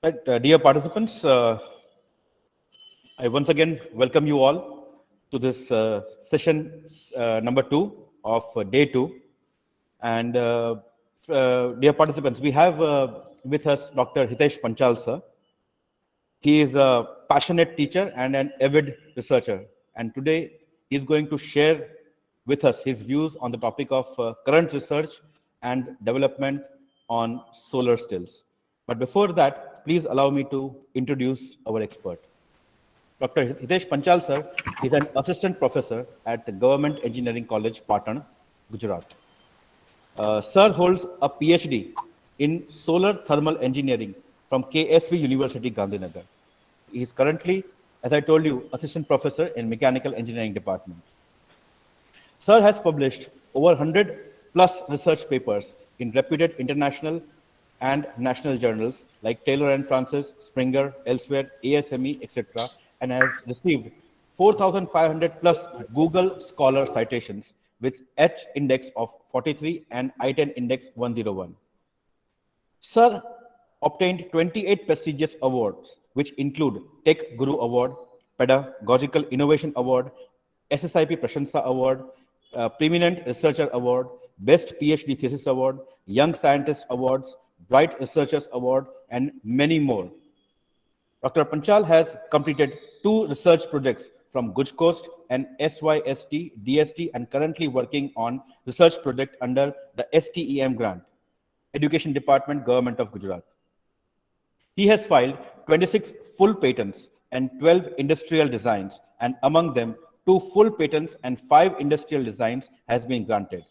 Right, dear participants, I once again welcome you all to this session number 2 of day 2. And dear participants, we have with us Dr. Hitesh Panchal, sir. He is a passionate teacher and an avid researcher. And today he is going to share with us his views on the topic of current research and development on solar stills. But before that, please allow me to introduce our expert. Dr. Hitesh Panchal, sir, is an assistant professor at the Government Engineering College, Patan, Gujarat. Sir holds a PhD in solar thermal engineering from KSV University, Gandhinagar. He is currently, as I told you, assistant professor in mechanical engineering department. Sir has published over 100 plus research papers in reputed international and national journals like Taylor and Francis, Springer, Elsewhere, ASME, etc., and has received 4,500 plus Google Scholar citations with H index of 43 and I10 index 101. Sir obtained 28 prestigious awards, which include Tech Guru Award, Pedagogical Innovation Award, SSIP Prashansa Award, Preeminent Researcher Award, Best PhD Thesis Award, Young Scientist Awards, Bright Researchers Award, and many more. Dr. Panchal has completed 2 research projects from Guj Coast and SYST, DST, and currently working on research project under the STEM grant, Education Department, Government of Gujarat. He has filed 26 full patents and 12 industrial designs, and among them, 2 full patents and 5 industrial designs has been granted.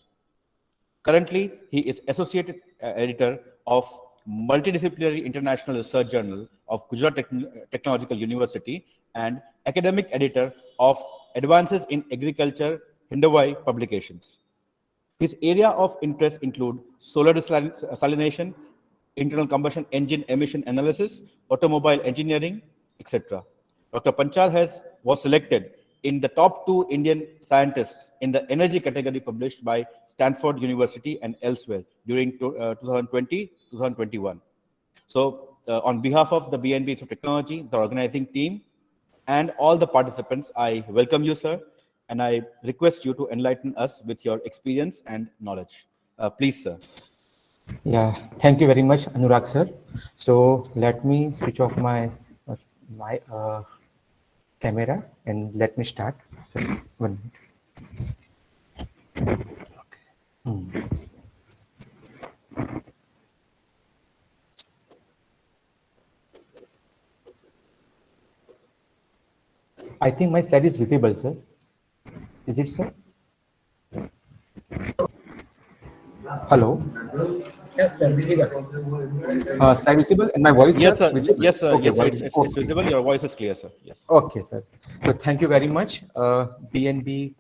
Currently, he is associate editor of Multidisciplinary International Research Journal of Gujarat Technological University and academic editor of Advances in Agriculture, Hindawai Publications. His area of interest include solar desalination, internal combustion engine emission analysis, automobile engineering, etc. Dr. Panchal was selected in the top 2 Indian scientists in the energy category published by Stanford University and elsewhere during 2020-2021. So on behalf of the BNB Institute of Technology, the organizing team, and all the participants, I welcome you, sir, and I request you to enlighten us with your experience and knowledge. Please, sir. Yeah, thank you very much, Anurag sir. So let me switch off my camera and let me start. So 1 minute. I think my slide is visible, sir. Is it, sir? Hello. Yes, sir. Visible. Slide visible and my voice. Yes, sir. Visible? Yes, sir. Okay, Yes, sir. well, It's okay. visible. Your voice is clear, sir. Yes. Okay, sir. So thank you very much, BNB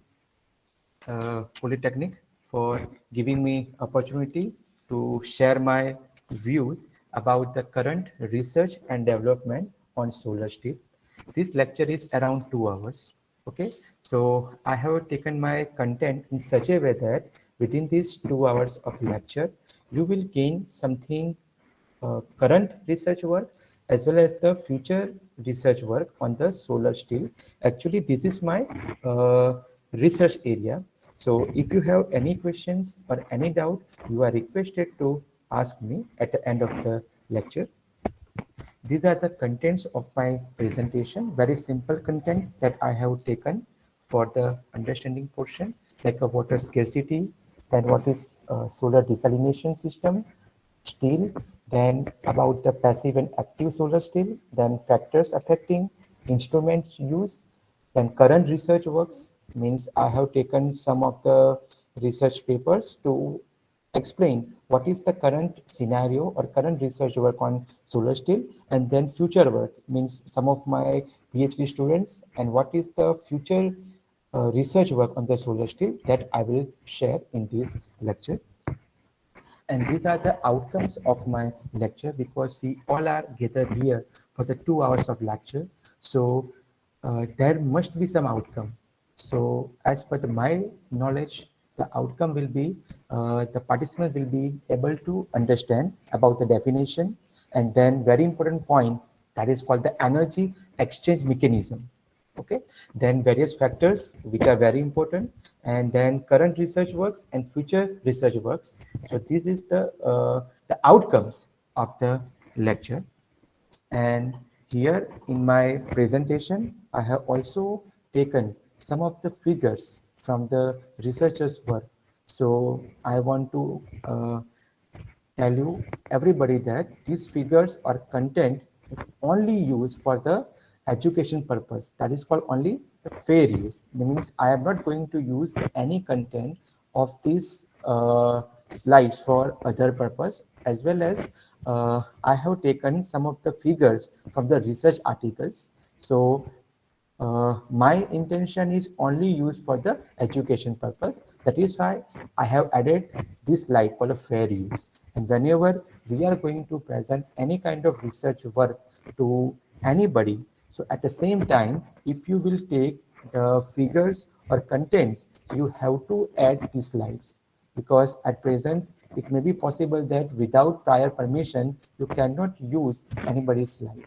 Polytechnic, for giving me opportunity to share my views about the current research and development on solar steel. This lecture is around 2 hours. Okay, so I have taken my content in such a way that within these 2 hours of lecture, you will gain something current research work as well as the future research work on the solar steel. Actually, this is my research area. So if you have any questions or any doubt, you are requested to ask me at the end of the lecture. These are the contents of my presentation, very simple content that I have taken for the understanding portion, like a water scarcity, then what is solar desalination system, steel, then about the passive and active solar steel, then factors affecting instruments use, then current research works, means I have taken some of the research papers to explain what is the current scenario or current research work on solar steel, and then future work means some of my PhD students and what is the future research work on the solar steel that I will share in this lecture. And these are the outcomes of my lecture because we all are gathered here for the 2 hours of lecture. So there must be some outcome. So as per my knowledge, the outcome will be the participant will be able to understand about the definition, And then very important point, that is called the energy exchange mechanism. Okay, then various factors which are very important, and then current research works and future research works. So this is the outcomes of the lecture. And here in my presentation, I have also taken some of the figures from the researchers' work. So I want to tell you everybody that these figures or content is only used for the education purpose. That is called only the fair use. That means I am not going to use any content of these slides for other purpose, as well as I have taken some of the figures from the research articles. So my intention is only used for the education purpose. That is why I have added this slide called a fair use. And whenever we are going to present any kind of research work to anybody, so at the same time, if you will take the figures or contents, so you have to add these slides, because at present it may be possible that without prior permission you cannot use anybody's slide.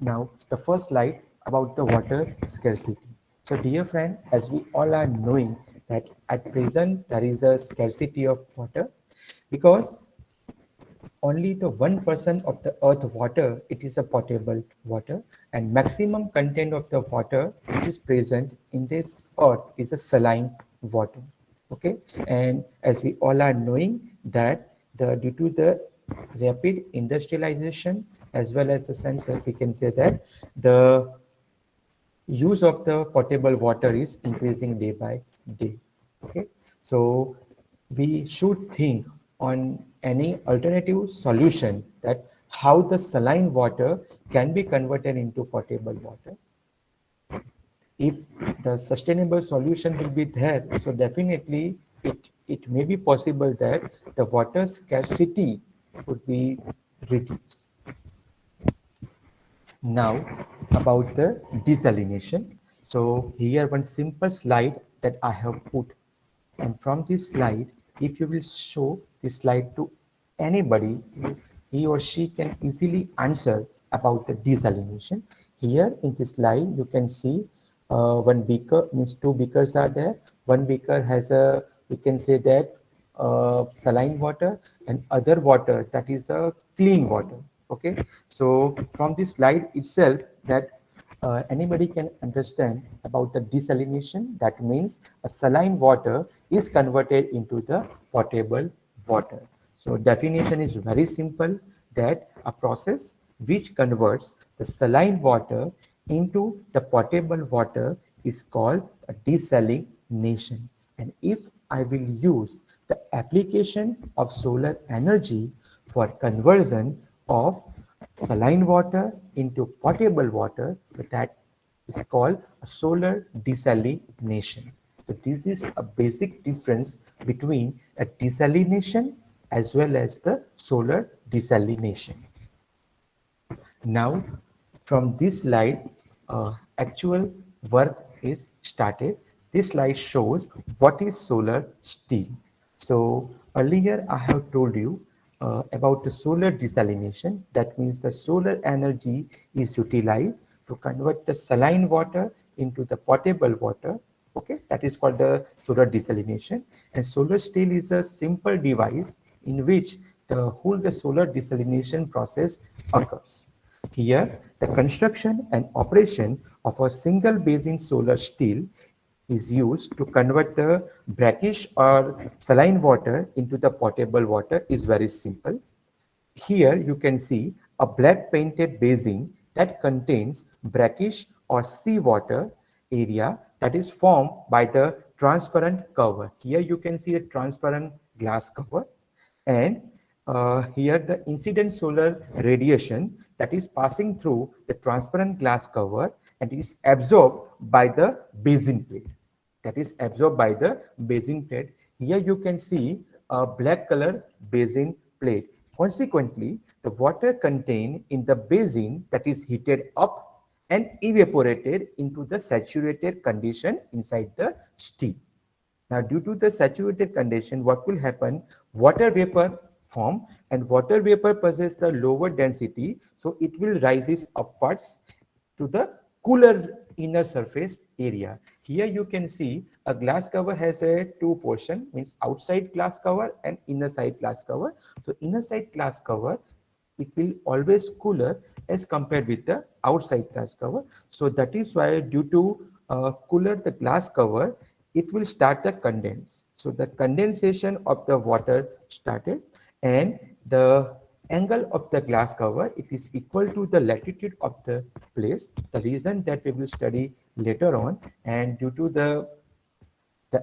Now, the first slide about the water scarcity. So, dear friend, as we all are knowing that at present there is a scarcity of water, because only the 1% of the earth water, it is a potable water, and maximum content of the water which is present in this earth is a saline water. Okay, and as we all are knowing that due to the rapid industrialization as well as the census, we can say that the use of the potable water is increasing day by day. Okay, so we should think on any alternative solution, that how the saline water can be converted into potable water. If the sustainable solution will be there, so definitely it may be possible that the water scarcity would be reduced. Now about the desalination. So here one simple slide that I have put, and from this slide, if you will show this slide to anybody, he or she can easily answer about the desalination. Here in this slide, you can see one beaker, means two beakers are there. One beaker has a, we can say that saline water, and other water that is a clean water. Okay, so from this slide itself, that anybody can understand about the desalination. That means a saline water is converted into the potable water. So definition is very simple, that a process which converts the saline water into the potable water is called a desalination. And if I will use the application of solar energy for conversion of saline water into potable water, that is called a solar desalination. So this is a basic difference between a desalination as well as the solar desalination. Now, from this slide, actual work is started. This slide shows what is solar steel. So earlier I have told you about the solar desalination. That means the solar energy is utilized to convert the saline water into the potable water. Okay, that is called the solar desalination. And solar steel is a simple device in which the solar desalination process occurs. Here, the construction and operation of a single basin solar steel is used to convert the brackish or saline water into the potable water is very simple. Here you can see a black painted basin that contains brackish or seawater area that is formed by the transparent cover. Here you can see a transparent glass cover, and here the incident solar radiation that is passing through the transparent glass cover and is absorbed by the basin plate. That is absorbed by the basin plate. Here you can see a black color basin plate. Consequently, the water contained in the basin that is heated up and evaporated into the saturated condition inside the steel. Now, due to the saturated condition, what will happen? Water vapor form, and water vapor possesses the lower density, so it will rises upwards to the cooler inner surface area. Here you can see a glass cover has a two portion, means outside glass cover and inner side glass cover. So inner side glass cover, it will always cooler as compared with the outside glass cover. So that is why due to cooler the glass cover, it will start the condense. So the condensation of the water started, and the angle of the glass cover, it is equal to the latitude of the place. The reason that we will study later on, and due to the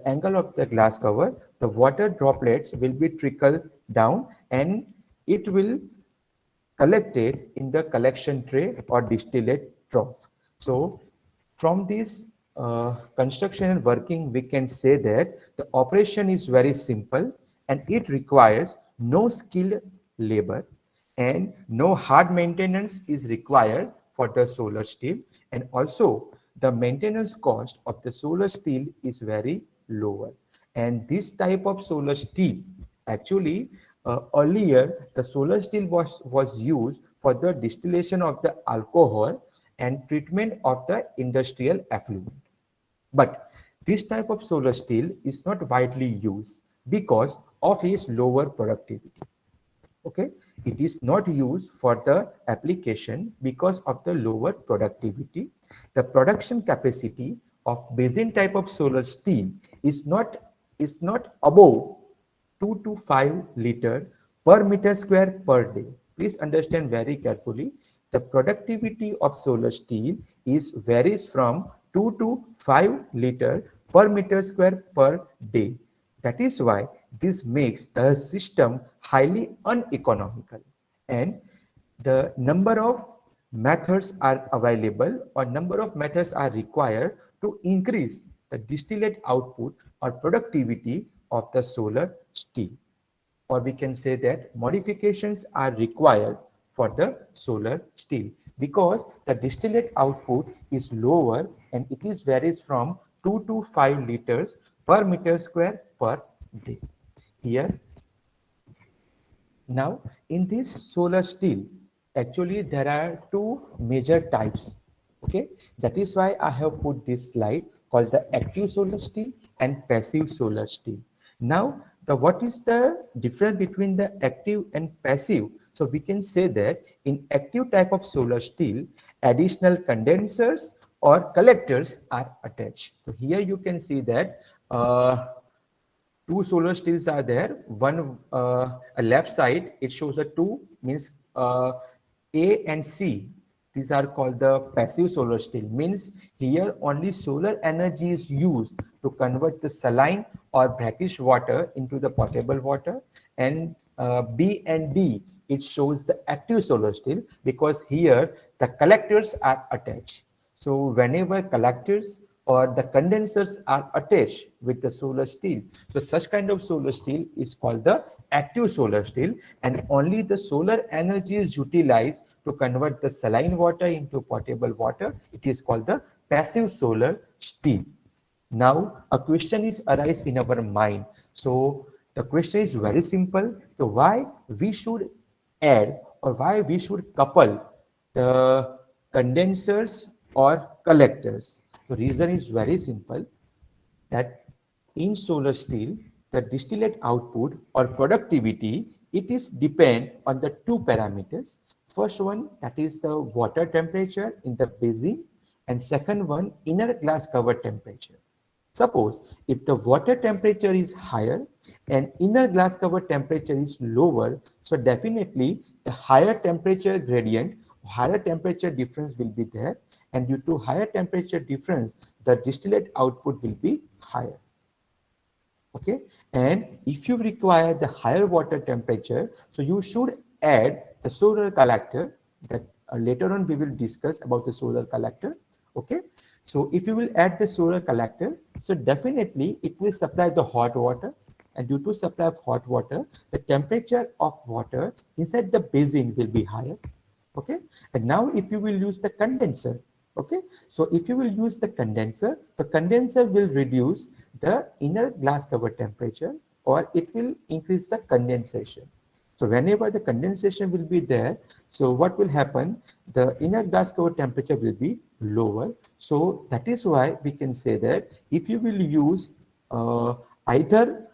angle of the glass cover, the water droplets will be trickled down, and it will collected in the collection tray or distillate trough. So from this construction and working, we can say that the operation is very simple and it requires no skilled labor, and no hard maintenance is required for the solar steel, and also the maintenance cost of the solar steel is very lower. And this type of solar steel, actually, earlier the solar steel was used for the distillation of the alcohol and treatment of the industrial effluent. But this type of solar steel is not widely used because of its lower productivity. Okay, it is not used for the application because of the lower productivity. The production capacity of basin type of solar steel is not above 2 to 5 liter per meter square per day. Please understand very carefully. The productivity of solar steel is varies from 2 to 5 liter per meter square per day. That is why this makes the system highly uneconomical, and the number of methods are available or number of methods are required to increase the distillate output or productivity of the solar steel, or we can say that modifications are required for the solar steel because the distillate output is lower and it is varies from 2 to 5 liters per meter square per day. Here, now in this solar steel, actually there are two major types. Okay, that is why I have put this slide called the active solar steel and passive solar steel. Now, the what is the difference between the active and passive? So we can say that in active type of solar steel, additional condensers or collectors are attached. So here you can see that two solar steels are there. One a left side, it shows a two, means A and C. These are called the passive solar steel, means here only solar energy is used to convert the saline or brackish water into the potable water. And B and D, it shows the active solar steel because here the collectors are attached. So whenever collectors or the condensers are attached with the solar steel, so such kind of solar steel is called the active solar steel, and only the solar energy is utilized to convert the saline water into potable water. It is called the passive solar steel. Now a question is arise in our mind. So the question is very simple. So why we should add or why we should couple the condensers or collectors? The reason is very simple, that in solar steel, the distillate output or productivity, it is depend on the two parameters. First one, that is the water temperature in the basin, and second one, inner glass cover temperature. Suppose if the water temperature is higher and inner glass cover temperature is lower, so definitely the higher temperature gradient, higher temperature difference will be there, and due to higher temperature difference, the distillate output will be higher. Okay, and if you require the higher water temperature, so you should add the solar collector, that later on we will discuss about the solar collector. Okay, so if you will add the solar collector, so definitely it will supply the hot water, and due to supply of hot water, the temperature of water inside the basin will be higher. Okay, and now if you will use the condenser, okay, so if you will use the condenser, the condenser will reduce the inner glass cover temperature or it will increase the condensation. So whenever the condensation will be there, so what will happen? The inner glass cover temperature will be lower. So that is why we can say that if you will use either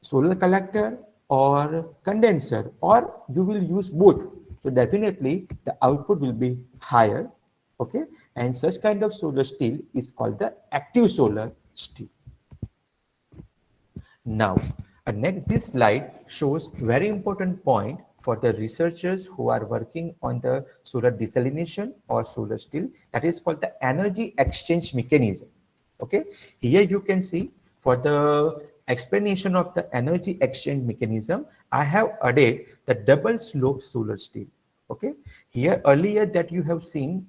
solar collector or condenser, or you will use both, so definitely the output will be higher. Okay, and such kind of solar steel is called the active solar steel. Now, this slide shows very important point for the researchers who are working on the solar desalination or solar steel, that is called the energy exchange mechanism. Okay, here you can see for the explanation of the energy exchange mechanism, I have added the double slope solar steel. Okay, here earlier that you have seen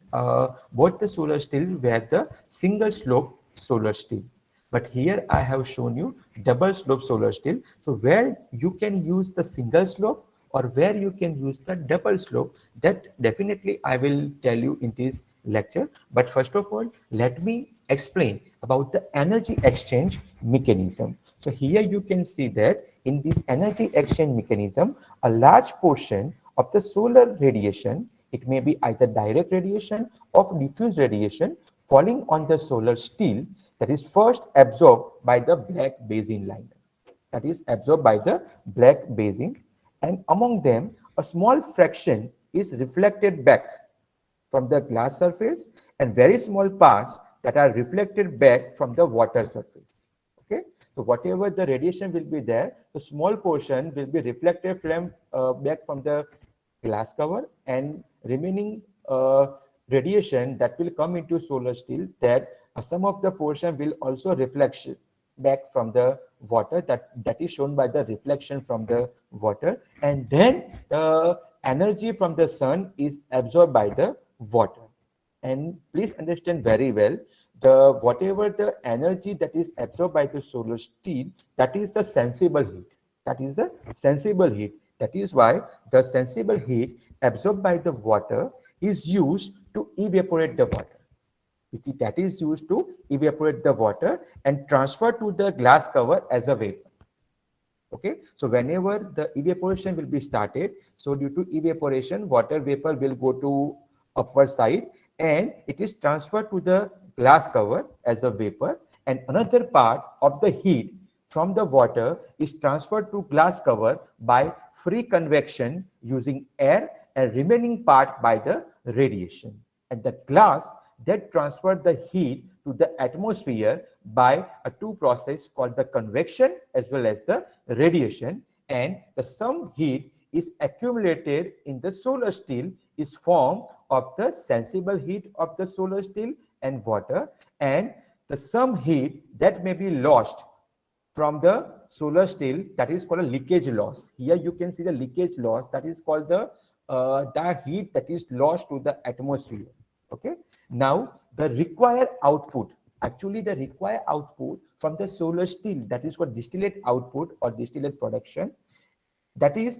both the solar steel were the single slope solar steel. But here I have shown you double slope solar steel. So where you can use the single slope or where you can use the double slope, that definitely I will tell you in this lecture. But first of all, let me explain about the energy exchange mechanism. So here you can see that in this energy exchange mechanism, a large portion of the solar radiation, it may be either direct radiation or diffuse radiation falling on the solar steel, that is first absorbed by the black basin liner, that is absorbed by the black basin, and among them a small fraction is reflected back from the glass surface and very small parts that are reflected back from the water surface. Okay, so whatever the radiation will be there, the small portion will be reflected from back from the glass cover, and remaining radiation that will come into solar steel, that some of the portion will also reflection back from the water, that is shown by the reflection from the water, and then the energy from the sun is absorbed by the water. And please understand very well, the whatever the energy that is absorbed by the solar steel, that is the sensible heat, that is the sensible heat. That is why the sensible heat absorbed by the water is used to evaporate the water, that is used to evaporate the water and transfer to the glass cover as a vapor. Okay, so whenever the evaporation will be started, so due to evaporation, water vapor will go to upward side and it is transferred to the glass cover as a vapor, and another part of the heat from the water is transferred to glass cover by free convection using air, and remaining part by the radiation, and the glass that transfer the heat to the atmosphere by a two process called the convection as well as the radiation, and the some heat is accumulated in the solar steel is form of the sensible heat of the solar steel and water, and the some heat that may be lost from the solar steel, that is called a leakage loss. Here you can see the leakage loss, that is called the heat that is lost to the atmosphere. Okay, now the required output, actually the required output from the solar steel, that is called distillate output or distillate production, that is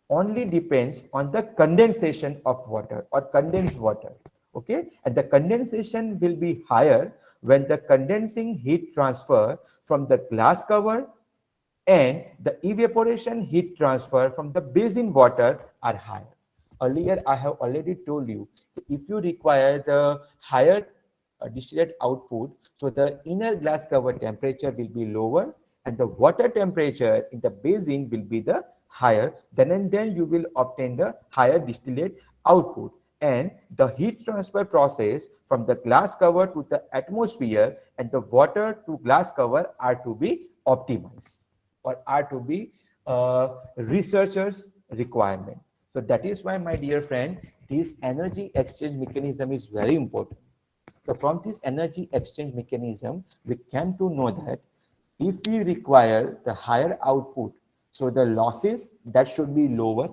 only depends on the condensation of water or condensed water. Okay, and the condensation will be higher when the condensing heat transfer from the glass cover and the evaporation heat transfer from the basin water are higher. Earlier, I have already told you, if you require the higher distillate output, so the inner glass cover temperature will be lower and the water temperature in the basin will be the higher, then and then you will obtain the higher distillate output, and the heat transfer process from the glass cover to the atmosphere and the water to glass cover are to be optimized or are to be researchers requirement. So that is why, my dear friend, this energy exchange mechanism is very important. So from this energy exchange mechanism, we came to know that if we require the higher output, so the losses that should be lower,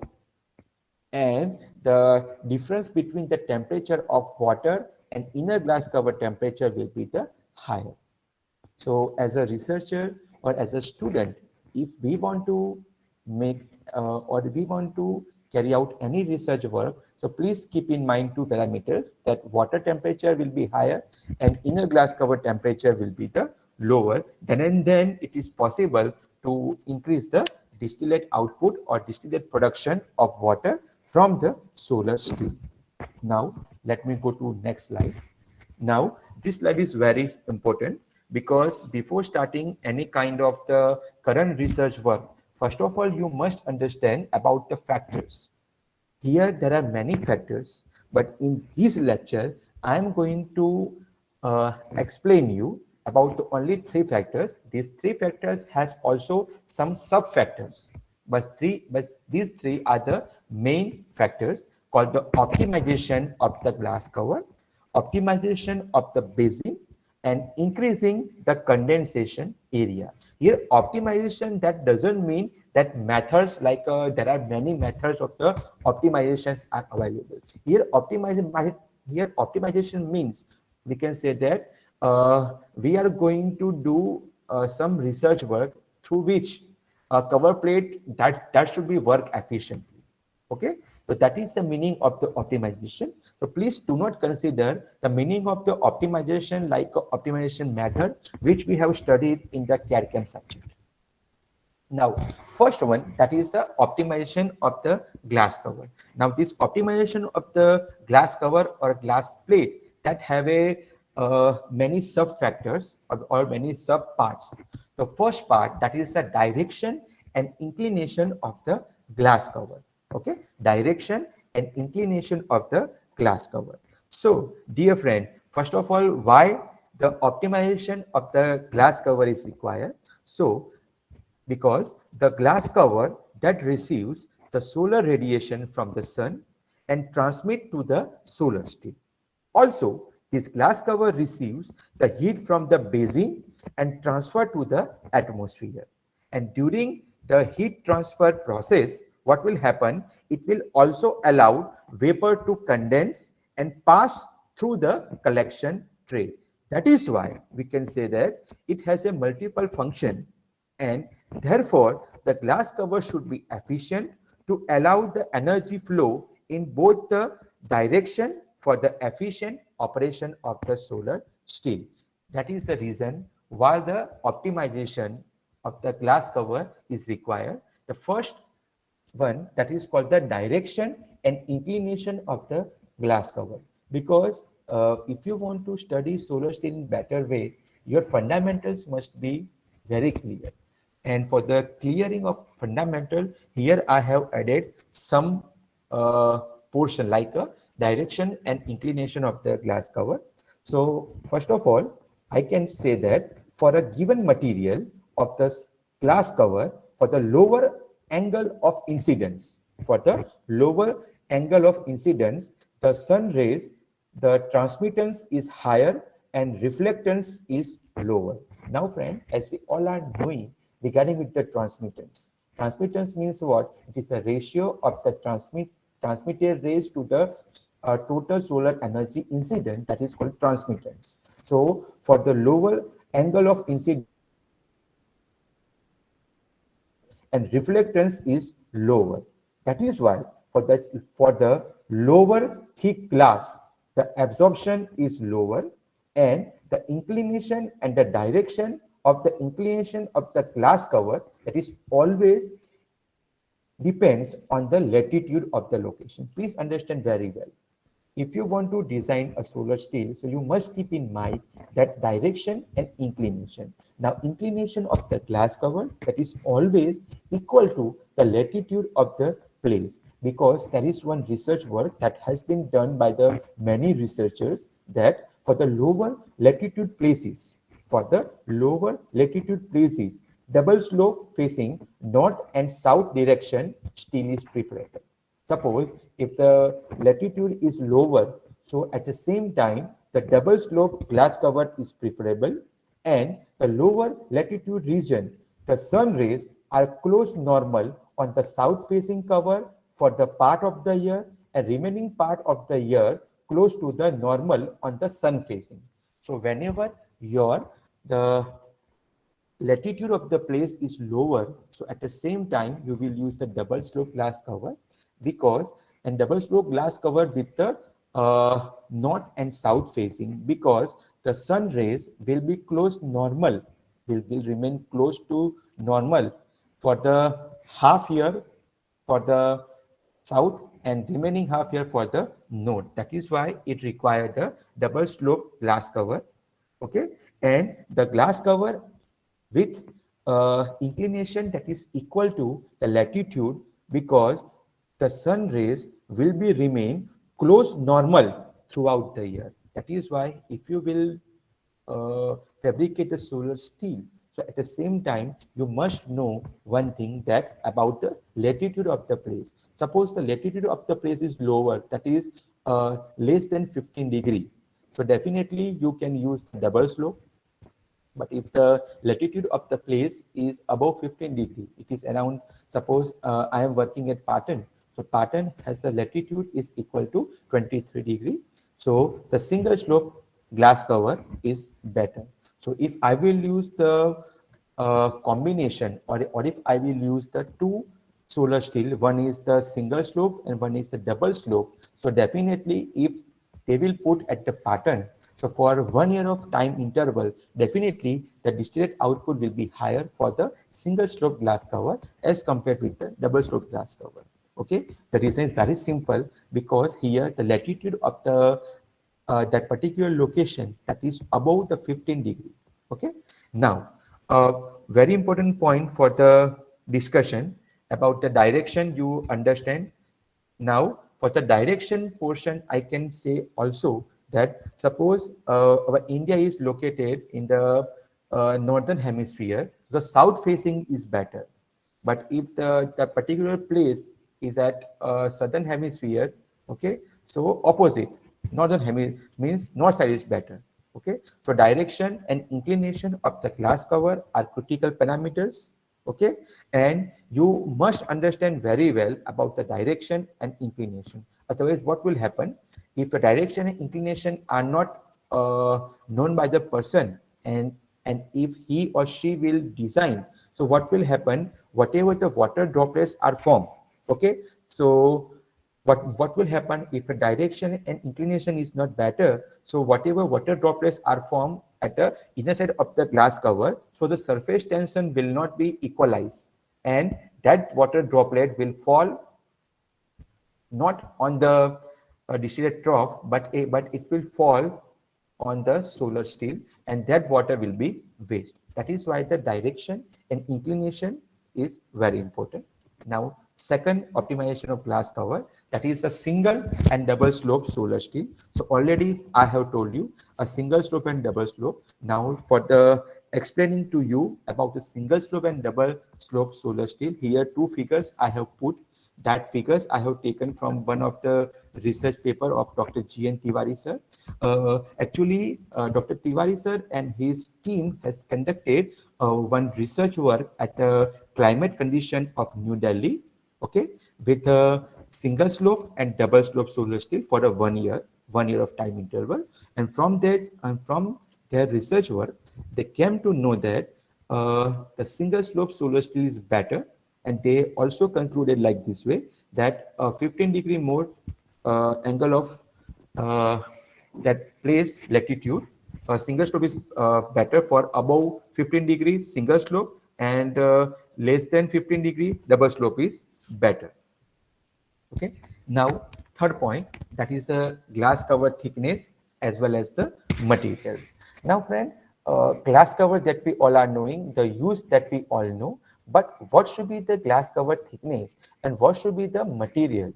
and the difference between the temperature of water and inner glass cover temperature will be the higher. So as a researcher or as a student, if we want to make or we want to carry out any research work, so please keep in mind two parameters, that water temperature will be higher and inner glass cover temperature will be the lower. Then and then it is possible to increase the distillate output or distillate production of water from the solar steel. Now, let me go to next slide. Now, this slide is very important because before starting any kind of the current research work, first of all, you must understand about the factors. Here, there are many factors, but in this lecture, I am going to explain you about the only three factors. These three factors has also some sub factors, but these three are the main factors called the optimization of the glass cover, optimization of the basing, and increasing the condensation area. Here, optimization, that doesn't mean that methods like there are many methods of the optimizations are available. Here optimization means we can say that we are going to do some research work through which a cover plate that should be work efficiently. Okay, so that is the meaning of the optimization. So please do not consider the meaning of the optimization like a optimization method which we have studied in the CAD/CAM subject. Now, first one, that is the optimization of the glass cover. Now, this optimization of the glass cover or glass plate that have a many sub factors or many sub parts. The first part, that is the direction and inclination of the glass cover. Okay, direction and inclination of the glass cover. So, dear friend, first of all, why the optimization of the glass cover is required? So, because the glass cover that receives the solar radiation from the sun and transmit to the solar steel. Also, this glass cover receives the heat from the basing and transfer to the atmosphere. And during the heat transfer process, what will happen? It will also allow vapor to condense and pass through the collection tray. That is why we can say that it has a multiple function, and therefore the glass cover should be efficient to allow the energy flow in both the direction for the efficient operation of the solar steel. That is the reason why the optimization of the glass cover is required. The first one, that is called the direction and inclination of the glass cover, because if you want to study solar steel in better way, your fundamentals must be very clear. And for the clearing of fundamental, here I have added some portion like a direction and inclination of the glass cover. So first of all, I can say that for a given material of the glass cover, for the lower angle of incidence, the sun rays, the transmittance is higher and reflectance is lower. Now friend, as we all are knowing regarding with the transmittance. Transmittance means what? It is a ratio of the transmitted rays to the total solar energy incident, that is called transmittance. So for the lower angle of incidence and reflectance is lower. That is why for the lower thick glass, the absorption is lower, and the inclination and the direction of the inclination of the glass cover, that is always depends on the latitude of the location. Please understand very well. If you want to design a solar steel, so you must keep in mind that direction and inclination. Now, inclination of the glass cover, that is always equal to the latitude of the place, because there is one research work that has been done by the many researchers that for the lower latitude places, double slope facing north and south direction steel is preferable. Suppose if the latitude is lower, so at the same time the double slope glass cover is preferable, and the lower latitude region, the sun rays are close normal on the south facing cover for the part of the year, and remaining part of the year close to the normal on the sun facing. So whenever the latitude of the place is lower, so at the same time you will use the double slope glass cover, because and double slope glass cover with the north and south facing, because the sun rays will be close normal, will remain close to normal for the half here for the south and remaining half here for the north. That is why it requires the double slope glass cover. Okay, and the glass cover with inclination that is equal to the latitude, because the sun rays will be remain close normal throughout the year. That is why if you will fabricate the solar steel, so at the same time you must know one thing, that about the latitude of the place. Suppose the latitude of the place is lower, that is less than 15 degree, so definitely you can use double slope. But if the latitude of the place is above 15 degree, it is around, suppose I am working at Patan. So Patan has a latitude is equal to 23 degree. So the single slope glass cover is better. So if I will use the combination, or if I will use the two solar steel, one is the single slope and one is the double slope. So definitely if they will put at the pattern, so for 1 year of time interval, definitely the distillate output will be higher for the single slope glass cover as compared with the double slope glass cover. Okay, the reason is very simple, because here the latitude of the that particular location, that is above the 15 degree. Okay, now very important point for the discussion about the direction, you understand. Now, for the direction portion, I can say also that suppose our India is located in the northern hemisphere, the south facing is better. But if the particular place is at southern hemisphere, okay, so opposite, northern hemisphere means north side is better. Okay, so direction and inclination of the glass cover are critical parameters. Okay, and you must understand very well about the direction and inclination. Otherwise, what will happen if the direction and inclination are not known by the person, and if he or she will design, so what will happen, whatever the water droplets are formed. Okay, so what will happen if a direction and inclination is not better, so whatever water droplets are formed at the inner side of the glass cover, so the surface tension will not be equalized, and that water droplet will fall not on the distillate trough, but it will fall on the solar steel, and that water will be waste. That is why the direction and inclination is very important. Now, second optimization of glass cover, that is a single and double slope solar steel. So already I have told you a single slope and double slope. Now for the explaining to you about the single slope and double slope solar steel, here two figures I have put. That figures I have taken from one of the research paper of Dr. G.N. Tiwari sir. Dr. Tiwari sir and his team has conducted one research work at the climate condition of New Delhi, okay, with a single slope and double slope solar steel for a 1 year of time interval. And from that, and from their research work, they came to know that the single slope solar steel is better, and they also concluded like this way, that 15 degree more angle of that place latitude, single slope is better for above 15 degrees single slope, and less than 15 degree double slope is better. Okay, now third point, that is the glass cover thickness as well as the material. Now friend, glass cover that we all are knowing, the use that we all know, but what should be the glass cover thickness and what should be the material?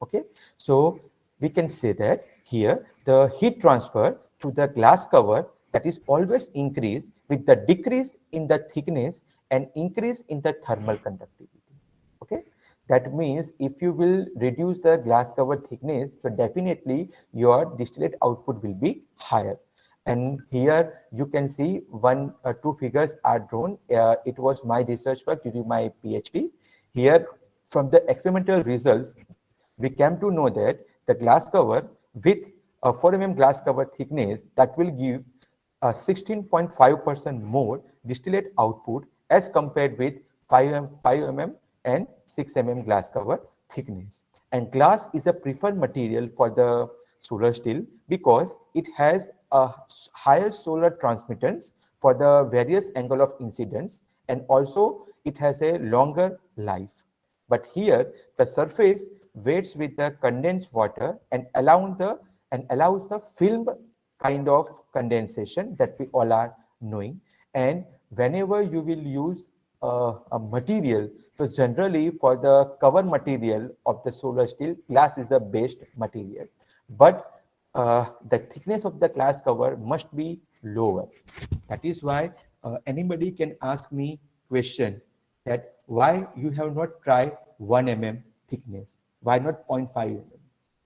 Okay, so we can say that here the heat transfer to the glass cover, that is always increase with the decrease in the thickness and increase in the thermal conductivity. Okay, that means if you will reduce the glass cover thickness, so definitely your distillate output will be higher. And here you can see two figures are drawn. It was my research work during my PhD. Here from the experimental results, we came to know that the glass cover with a 4 mm glass cover thickness, that will give 16.5% more distillate output as compared with 5 mm and 6 mm glass cover thickness. And glass is a preferred material for the solar steel because it has a higher solar transmittance for the various angle of incidence, and also it has a longer life. But here, the surface waits with the condensed water and allows the film kind of condensation that we all are knowing. And whenever you will use a material, so generally for the cover material of the solar steel, glass is the best material. But the thickness of the glass cover must be lower. That is why anybody can ask me question that why you have not tried 1 mm thickness, why not 0.5 mm.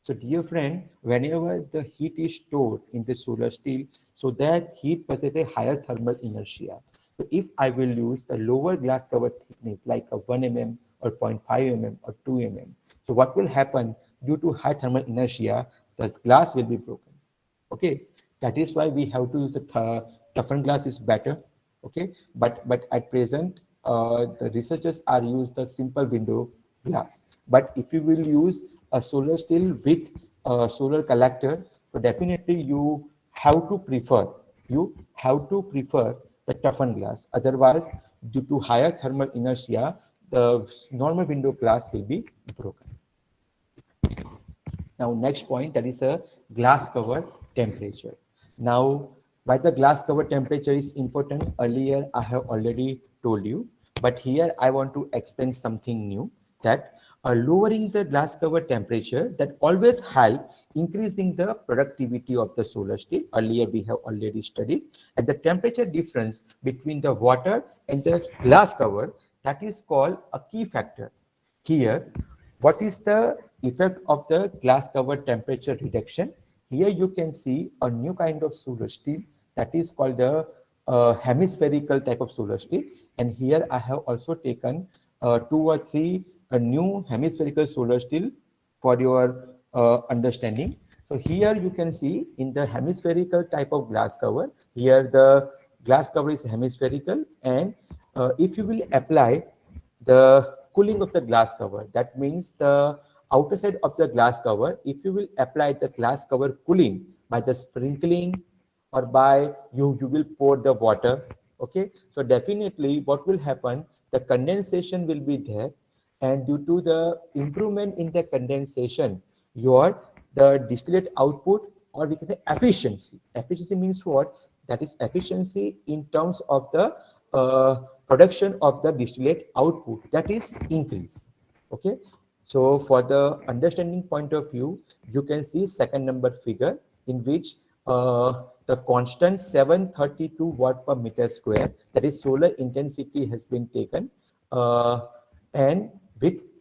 So dear friend, whenever the heat is stored in the solar steel, so that heat possesses a higher thermal inertia. So if I will use the lower glass cover thickness like a 1 mm or 0.5 mm or 2 mm, so what will happen due to high thermal inertia, the glass will be broken. Okay, that is why we have to use the toughened glass is better. Okay, but at present the researchers are use the simple window glass. But if you will use a solar steel with a solar collector, so definitely you have to prefer the toughened glass. Otherwise, due to higher thermal inertia, the normal window glass will be broken. Now, next point, that is a glass cover temperature. Now, why the glass cover temperature is important, earlier I have already told you, but here I want to explain something new, that lowering the glass cover temperature that always help increasing the productivity of the solar steel. Earlier we have already studied, and the temperature difference between the water and the glass cover, that is called a key factor. Here, what is the effect of the glass cover temperature reduction? Here you can see a new kind of solar steel that is called the hemispherical type of solar steel. And here I have also taken 2 or 3 new hemispherical solar steel for your understanding. So here you can see in the hemispherical type of glass cover, here the glass cover is hemispherical, and if you will apply the cooling of the glass cover, that means the outer side of the glass cover, if you will apply the glass cover cooling by the sprinkling or by you will pour the water. Okay, so definitely what will happen, the condensation will be there, and due to the improvement in the condensation, your the distillate output, or we can say efficiency means what, that is efficiency in terms of the production of the distillate output, that is increase. Okay, so for the understanding point of view, you can see second number figure in which the constant 732 watt per meter square, that is solar intensity, has been taken, and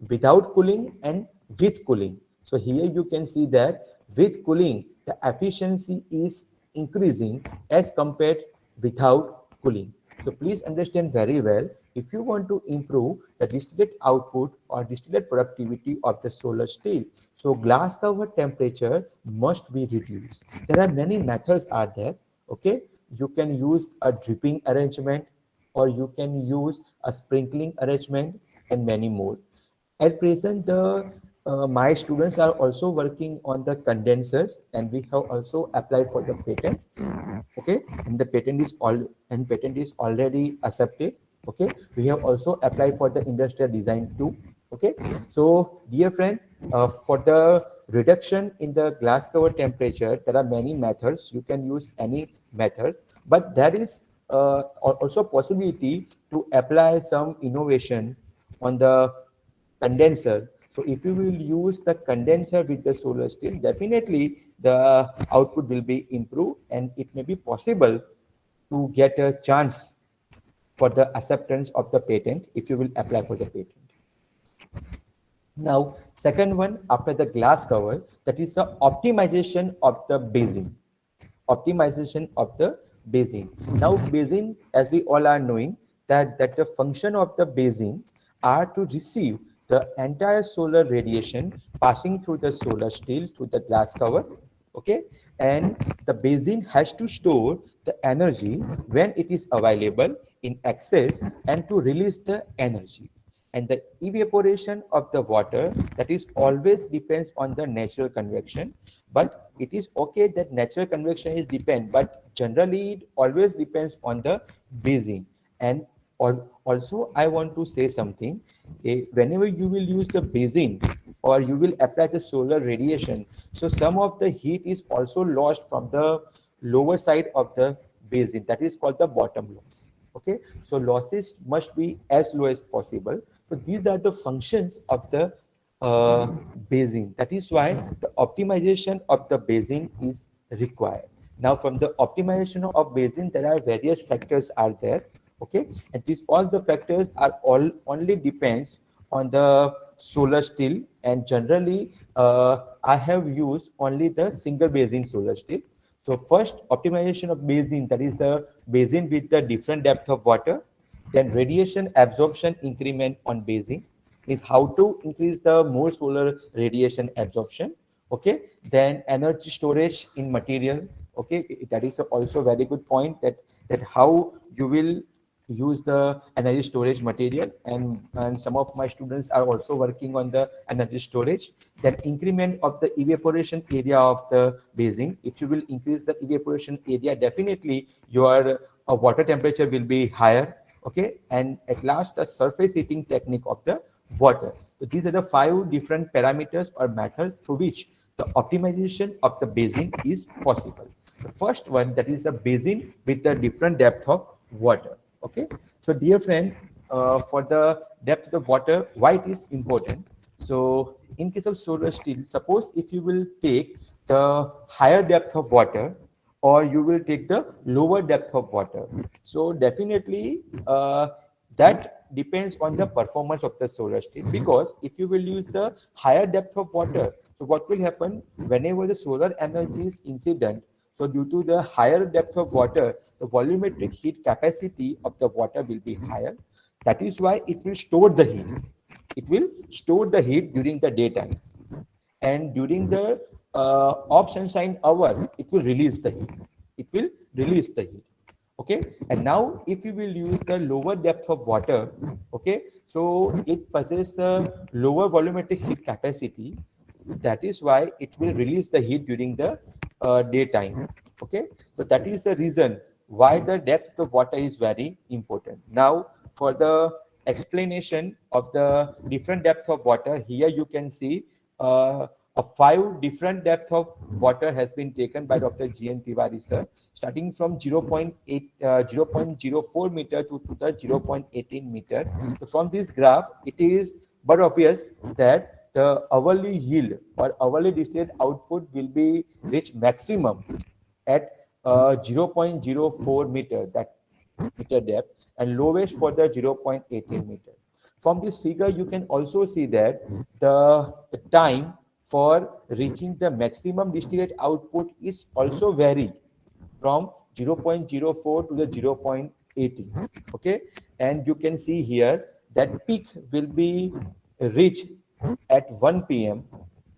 without cooling and with cooling. So here you can see that with cooling, the efficiency is increasing as compared without cooling. So please understand very well, if you want to improve the distillate output or distillate productivity of the solar steel, so glass cover temperature must be reduced. There are many methods are there. Okay, you can use a dripping arrangement, or you can use a sprinkling arrangement, and many more. At present, the my students are also working on the condensers, and we have also applied for the patent. Okay, and the patent is already accepted. Okay, we have also applied for the industrial design too. Okay, so dear friend, for the reduction in the glass cover temperature, there are many methods. You can use any methods, but there is also possibility to apply some innovation on the condenser. So if you will use the condenser with the solar steel, definitely the output will be improved, and it may be possible to get a chance for the acceptance of the patent if you will apply for the patent. Now, second one after the glass cover, that is the optimization of the basing. Optimization of the basing. Now, basing, as we all are knowing, that the function of the basing are to receive the entire solar radiation passing through the solar steel through the glass cover. Okay, and the basin has to store the energy when it is available in excess, and to release the energy. And the evaporation of the water, that is always depends on the natural convection, but it is okay that natural convection is depend, but generally it always depends on the basin. And Or also, I want to say something. Whenever you will use the basin or you will apply the solar radiation, so some of the heat is also lost from the lower side of the basin. That is called the bottom loss. Okay, so losses must be as low as possible. So these are the functions of the uh, basin. That is why the optimization of the basin is required. Now, from the optimization of basin, there are various factors are there. Okay, and these all the factors are all only depends on the solar steel, and generally I have used only the single basin solar steel. So first, optimization of basin, that is a basin with the different depth of water. Then radiation absorption increment on basin is how to increase the more solar radiation absorption. Okay, then energy storage in material. Okay, that is also very good point, that how you will use the energy storage material, and some of my students are also working on the energy storage. Then increment of the evaporation area of the basin. If you will increase the evaporation area, definitely your water temperature will be higher. Okay, and at last, the surface heating technique of the water. So these are the 5 different parameters or methods through which the optimization of the basin is possible. The first one, that is a basin with a different depth of water. Okay, so dear friend, for the depth of water, why it is important? So in case of solar steel, suppose if you will take the higher depth of water, or you will take the lower depth of water. So definitely that depends on the performance of the solar steel, because if you will use the higher depth of water, so what will happen whenever the solar energy is incident? So due to the higher depth of water, the volumetric heat capacity of the water will be higher. That is why it will store the heat. It will store the heat during the daytime, and during the off sunshine hour, it will release the heat. It will release the heat. Okay, and now if you will use the lower depth of water, okay, so it possesses a lower volumetric heat capacity. That is why it will release the heat during the daytime. Okay, so that is the reason why the depth of water is very important. Now, for the explanation of the different depth of water, here you can see a 5 different depth of water has been taken by Dr. G.N. Tiwari sir, starting from 0.8, 0.04 meter to the 0.18 meter. So from this graph, it is but obvious that the hourly yield or hourly distillate output will be reach maximum at 0.04 meter, that meter depth, and lowest for the 0.18 meter. From this figure, you can also see that the time for reaching the maximum distillate output is also vary from 0.04 to the 0.80. Okay, and you can see here that peak will be reached at 1 p.m.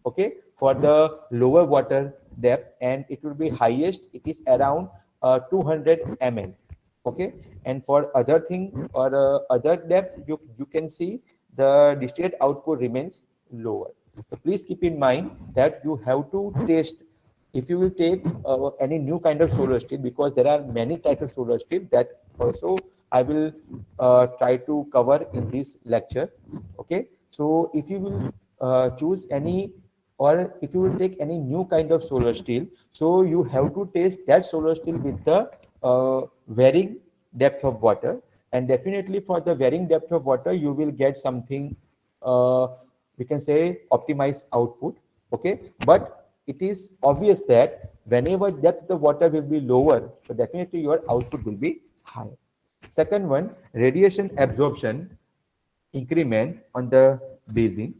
Okay, for the lower water depth, and it will be highest, it is around 200 ml. Okay, and for other thing or other depth, you can see the distillate output remains lower. So please keep in mind that you have to test if you will take any new kind of solar steel, because there are many types of solar steel that also I will try to cover in this lecture. Okay, so if you will choose any, or if you will take any new kind of solar steel, so you have to test that solar steel with the varying depth of water, and definitely for the varying depth of water you will get something, we can say, optimized output. Okay, but it is obvious that whenever depth of water will be lower, so definitely your output will be higher. Second one, radiation absorption increment on the basin.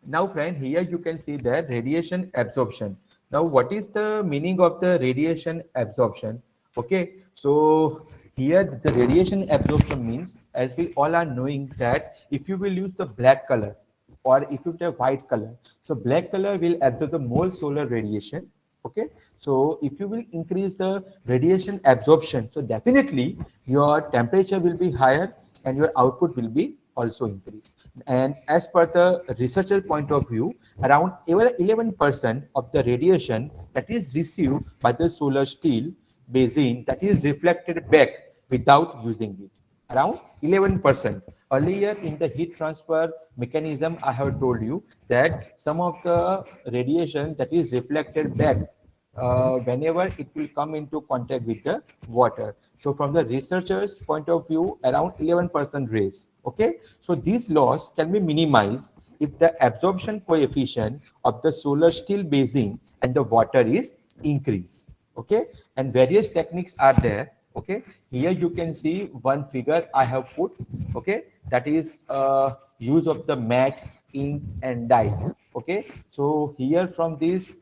Now, friend, here you can see the radiation absorption. Now, what is the meaning of the radiation absorption? Okay, so here the radiation absorption means, as we all are knowing, that if you will use the black color or if you have white color, so black color will absorb the more solar radiation. Okay, so if you will increase the radiation absorption, so definitely your temperature will be higher and your output will be also increased. And as per the researcher point of view, around 11% of the radiation that is received by the solar steel basin, that is reflected back without using it. around 11%. Earlier in the heat transfer mechanism, I have told you that some of the radiation that is reflected back whenever it will come into contact with the water. So from the researchers' point of view, around 11% raise. Okay, so these loss can be minimized if the absorption coefficient of the solar steel basing and the water is increased. Okay, and various techniques are there. Okay, here you can see one figure I have put. Okay, that is use of the mat, ink and dye. Okay, so here from this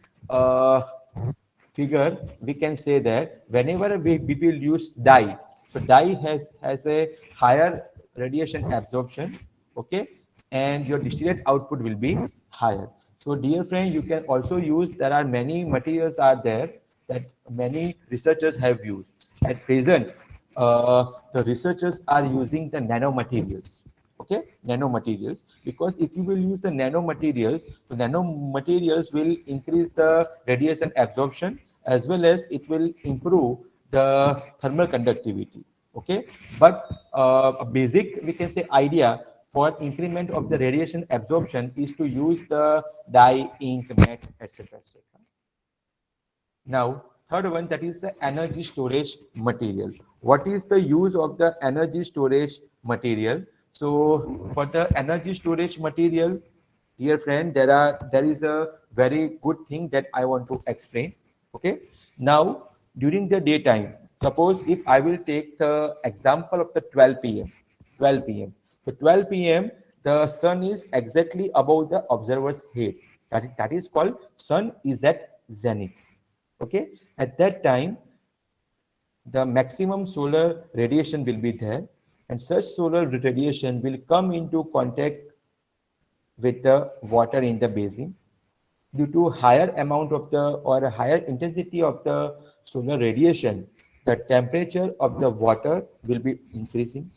figure we can say that whenever we will use dye, so dye has a higher radiation absorption. Okay, and your distillate output will be higher. So dear friend, you can also use, there are many materials are there that many researchers have used. At present, the researchers are using the nanomaterials. Okay, nanomaterials, because if you will use the nanomaterials, the nanomaterials will increase the radiation absorption as well as it will improve the thermal conductivity. Okay, but a basic, we can say, idea for increment of the radiation absorption is to use the dye, ink, mat, etc., etc. Now, third one, that is the energy storage material. What is the use of the energy storage material? So, for the energy storage material, dear friend, there is a very good thing that I want to explain. Okay. Now, during the daytime, suppose if I will take the example of the 12 p.m. 12 p.m. So 12 p.m. the sun is exactly above the observer's head. That is called sun is at zenith. Okay, at that time the maximum solar radiation will be there, and such solar radiation will come into contact with the water in the basin. Due to higher amount of the or a higher intensity of the solar radiation, the temperature of the water will be increasing,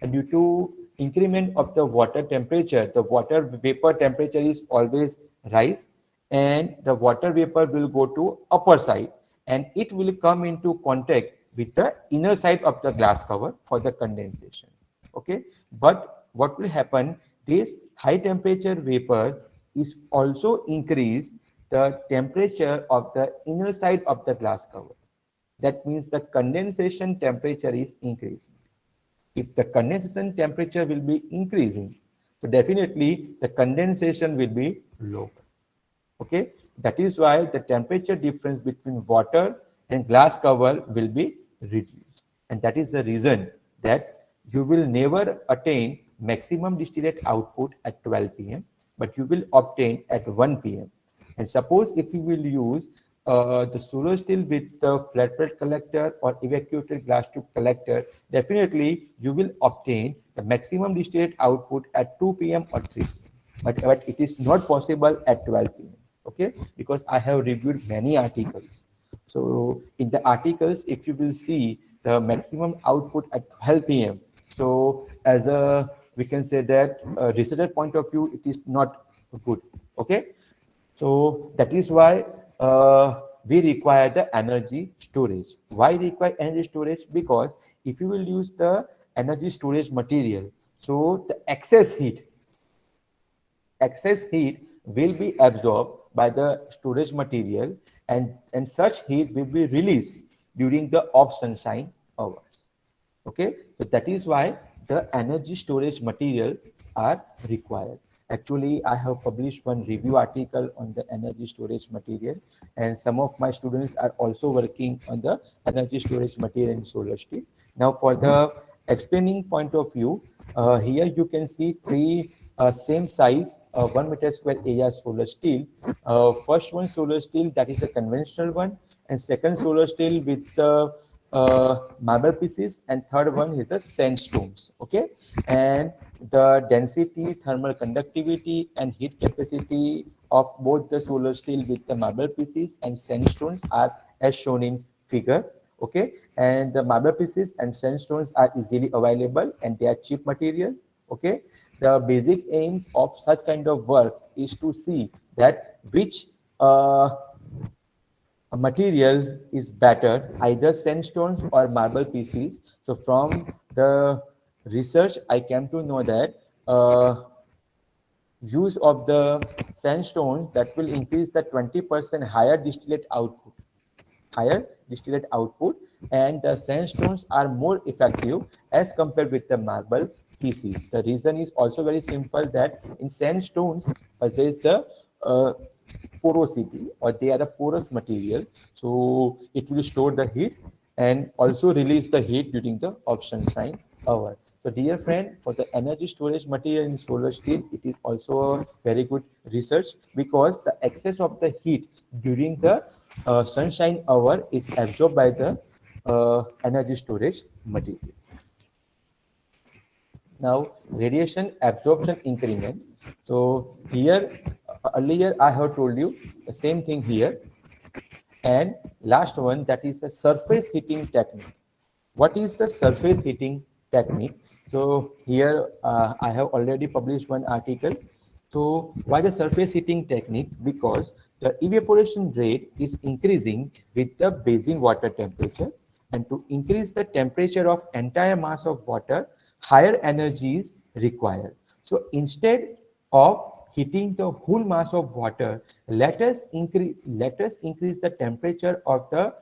and due to increment of the water temperature, the water vapor temperature is always rise, and the water vapor will go to upper side, and it will come into contact with the inner side of the glass cover for the condensation. Okay, but what will happen, this high temperature vapor is also increase the temperature of the inner side of the glass cover. That means the condensation temperature is increasing. If the condensation temperature will be increasing, so definitely the condensation will be low. Okay, that is why the temperature difference between water and glass cover will be reduced, and that is the reason that you will never attain maximum distillate output at 12 p.m., but you will obtain at 1 p.m. And suppose if you will use the solar steel with the flat plate collector or evacuated glass tube collector, definitely you will obtain the maximum distillate output at 2 p.m. or 3 p.m. But it is not possible at 12 p.m. Okay, because I have reviewed many articles. So in the articles, if you will see the maximum output at 12 p.m., so as a, we can say that researcher point of view, it is not good. Okay, so that is why we require the energy storage. Why require energy storage? Because if you will use the energy storage material, so the excess heat will be absorbed by the storage material, and such heat will be released during the off sunshine hours. Okay, so that is why the energy storage materials are required. Actually, I have published one review article on the energy storage material, and some of my students are also working on the energy storage material in solar steel. Now, for the explaining point of view, here you can see three same size 1 meter square area solar steel. First one solar steel, that is a conventional one, and second solar steel with marble pieces, and third one is the sandstones. Okay, and the density, thermal conductivity and heat capacity of both the solar steel with the marble pieces and sandstones are as shown in figure. Okay, and the marble pieces and sandstones are easily available and they are cheap material. Okay, the basic aim of such kind of work is to see that which a material is better, either sandstones or marble pieces. So from the research, I came to know that use of the sandstone that will increase the 20% higher distillate output, and the sandstones are more effective as compared with the marble pieces. The reason is also very simple, that in sandstones possess the uh, porosity, or they are a porous material, so it will store the heat and also release the heat during the off sunshine hour. So dear friend, for the energy storage material in solar steel, it is also a very good research, because the excess of the heat during the sunshine hour is absorbed by the energy storage material. Now, radiation absorption increment. So here, earlier I have told you the same thing here. And last one, that is a surface heating technique. What is the surface heating technique? So here I have already published one article. So why the surface heating technique? Because the evaporation rate is increasing with the basin water temperature, and to increase the temperature of entire mass of water, higher energy is required. So instead of heating the whole mass of water, let us increase the temperature of the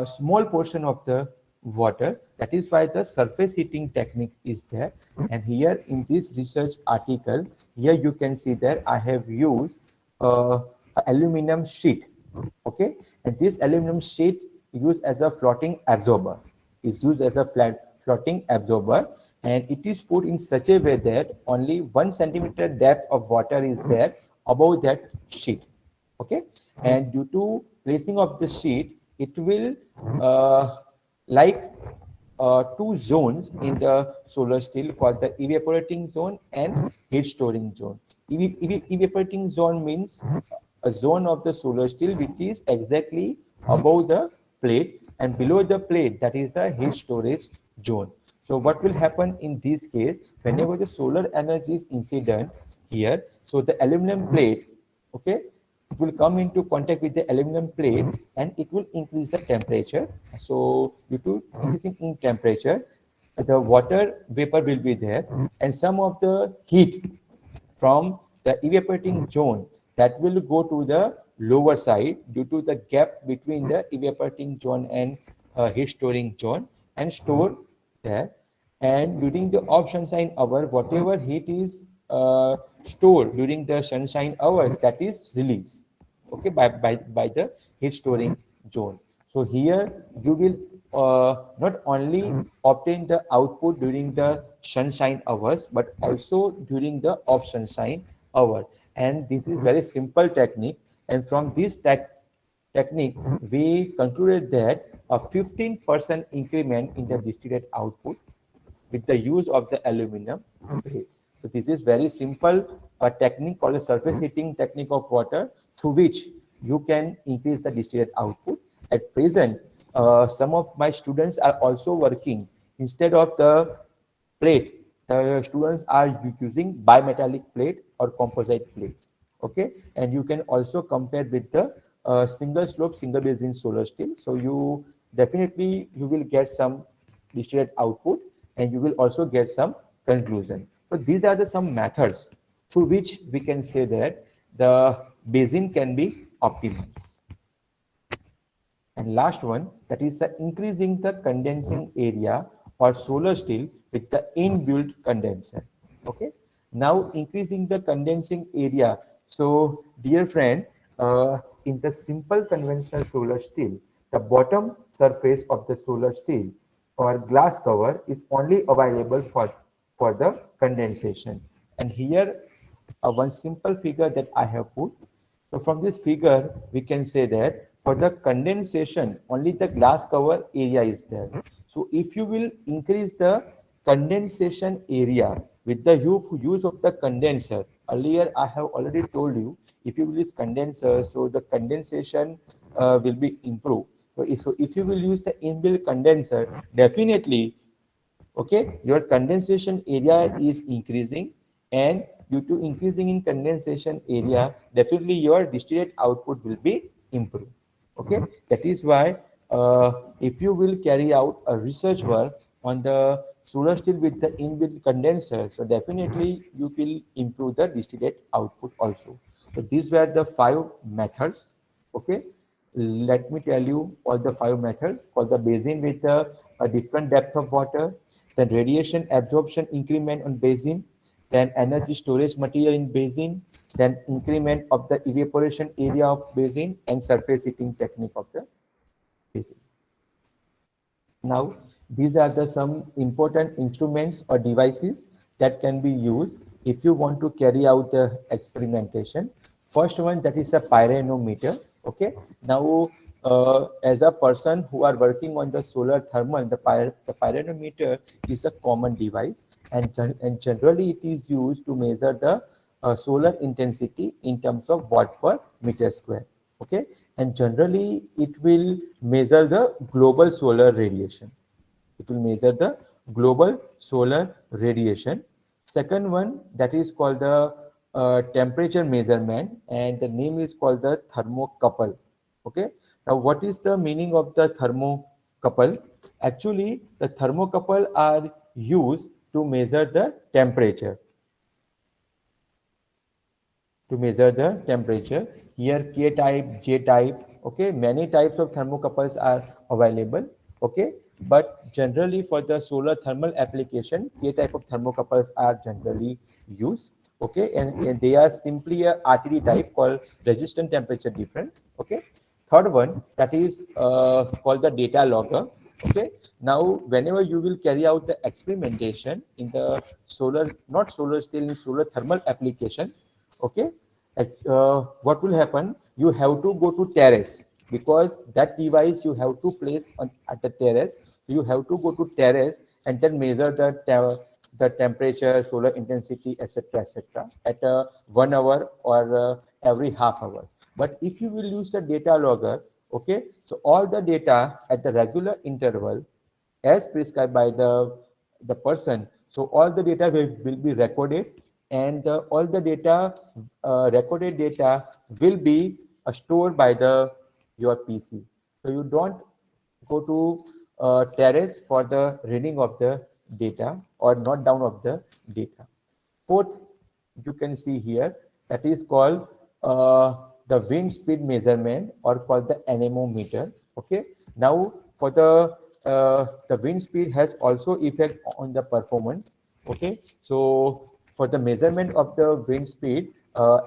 small portion of the water. That is why the surface heating technique is there. And here in this research article, here you can see that I have used a aluminum sheet. Okay, and this aluminum sheet used as a floating absorber, is used as a floating absorber, and it is put in such a way that only 1 centimeter depth of water is there above that sheet. Okay, and due to placing of the sheet, it will like two zones in the solar steel, called the evaporating zone and heat storing zone. Evaporating zone means a zone of the solar steel which is exactly above the plate, and below the plate, that is a heat storage zone. So what will happen in this case, whenever the solar energy is incident here, so the aluminum plate, okay, it will come into contact with the aluminum plate, and it will increase the temperature. So due to increasing in temperature, the water vapor will be there, and some of the heat from the evaporating zone, that will go to the lower side due to the gap between the evaporating zone and heat storing zone, and store there. And during the off sunshine hour, whatever heat is stored during the sunshine hours, that is released, okay, by the heat storing zone. So here you will not only obtain the output during the sunshine hours, but also during the off sunshine hour. And this is very simple technique, and from this technique we concluded that a 15% increment in the distillate output with the use of the aluminum plate. So this is very simple technique called a surface heating technique of water, through which you can increase the distillate output. At present, some of my students are also working, instead of the plate, the students are using bimetallic plate or composite plates. Okay, and you can also compare with the single slope, single basin solar steel. So you definitely you will get some distillate output, and you will also get some conclusion. So these are the some methods through which we can say that the basin can be optimized. And last one, that is increasing the condensing area for solar steel with the inbuilt condenser. Okay. Now increasing the condensing area. So dear friend, in the simple conventional solar steel, the bottom surface of the solar steel or glass cover is only available for the condensation. And here one simple figure that I have put. So from this figure, we can say that for the condensation, only the glass cover area is there. So if you will increase the condensation area with the use of the condenser, earlier I have already told you, if you will use condenser, so the condensation will be improved. So if you will use the inbuilt condenser, definitely, okay, your condensation area is increasing, and due to increasing in condensation area, definitely your distillate output will be improved. Okay, that is why if you will carry out a research work on the solar steel with the inbuilt condenser, so definitely you will improve the distillate output also. So these were the 5 methods. Okay, let me tell you all the 5 methods. For the basin with a different depth of water, then radiation absorption increment on basin, then energy storage material in basin, then increment of the evaporation area of basin, and surface heating technique of the basin. Now, these are the some important instruments or devices that can be used if you want to carry out the experimentation. First one, that is a pyranometer. Okay. Now, as a person who are working on the solar thermal, the pyranometer is a common device, and generally it is used to measure the solar intensity in terms of watt per meter square. Okay, and generally it will measure the global solar radiation. It will measure the global solar radiation. Second one, that is called the temperature measurement, and the name is called the thermocouple. Okay, now what is the meaning of the thermocouple? Actually, the thermocouple are used to measure the temperature. To measure the temperature. Here K type, J type, okay, many types of thermocouples are available, okay, but generally for the solar thermal application, K type of thermocouples are generally used, okay, and they are simply a RTD type called resistant temperature difference, okay. Third one, that is called the data logger, okay. Now whenever you will carry out the experimentation in the solar, not solar, still in solar thermal application, okay, what will happen, you have to go to terrace, because that device you have to place on at the terrace. You have to go to terrace and then measure the temperature, solar intensity, etc., etc., at 1 hour or every half hour. But if you will use the data logger, okay, so all the data at the regular interval as prescribed by the person. So all the data will be recorded, and all the data, recorded data, will be stored by the your PC. So you don't go to terrace for the reading of the data or not down of the data. Fourth, you can see here, that is called the wind speed measurement, or called the anemometer. Okay. Now for the wind speed has also effect on the performance. Okay. So for the measurement of the wind speed,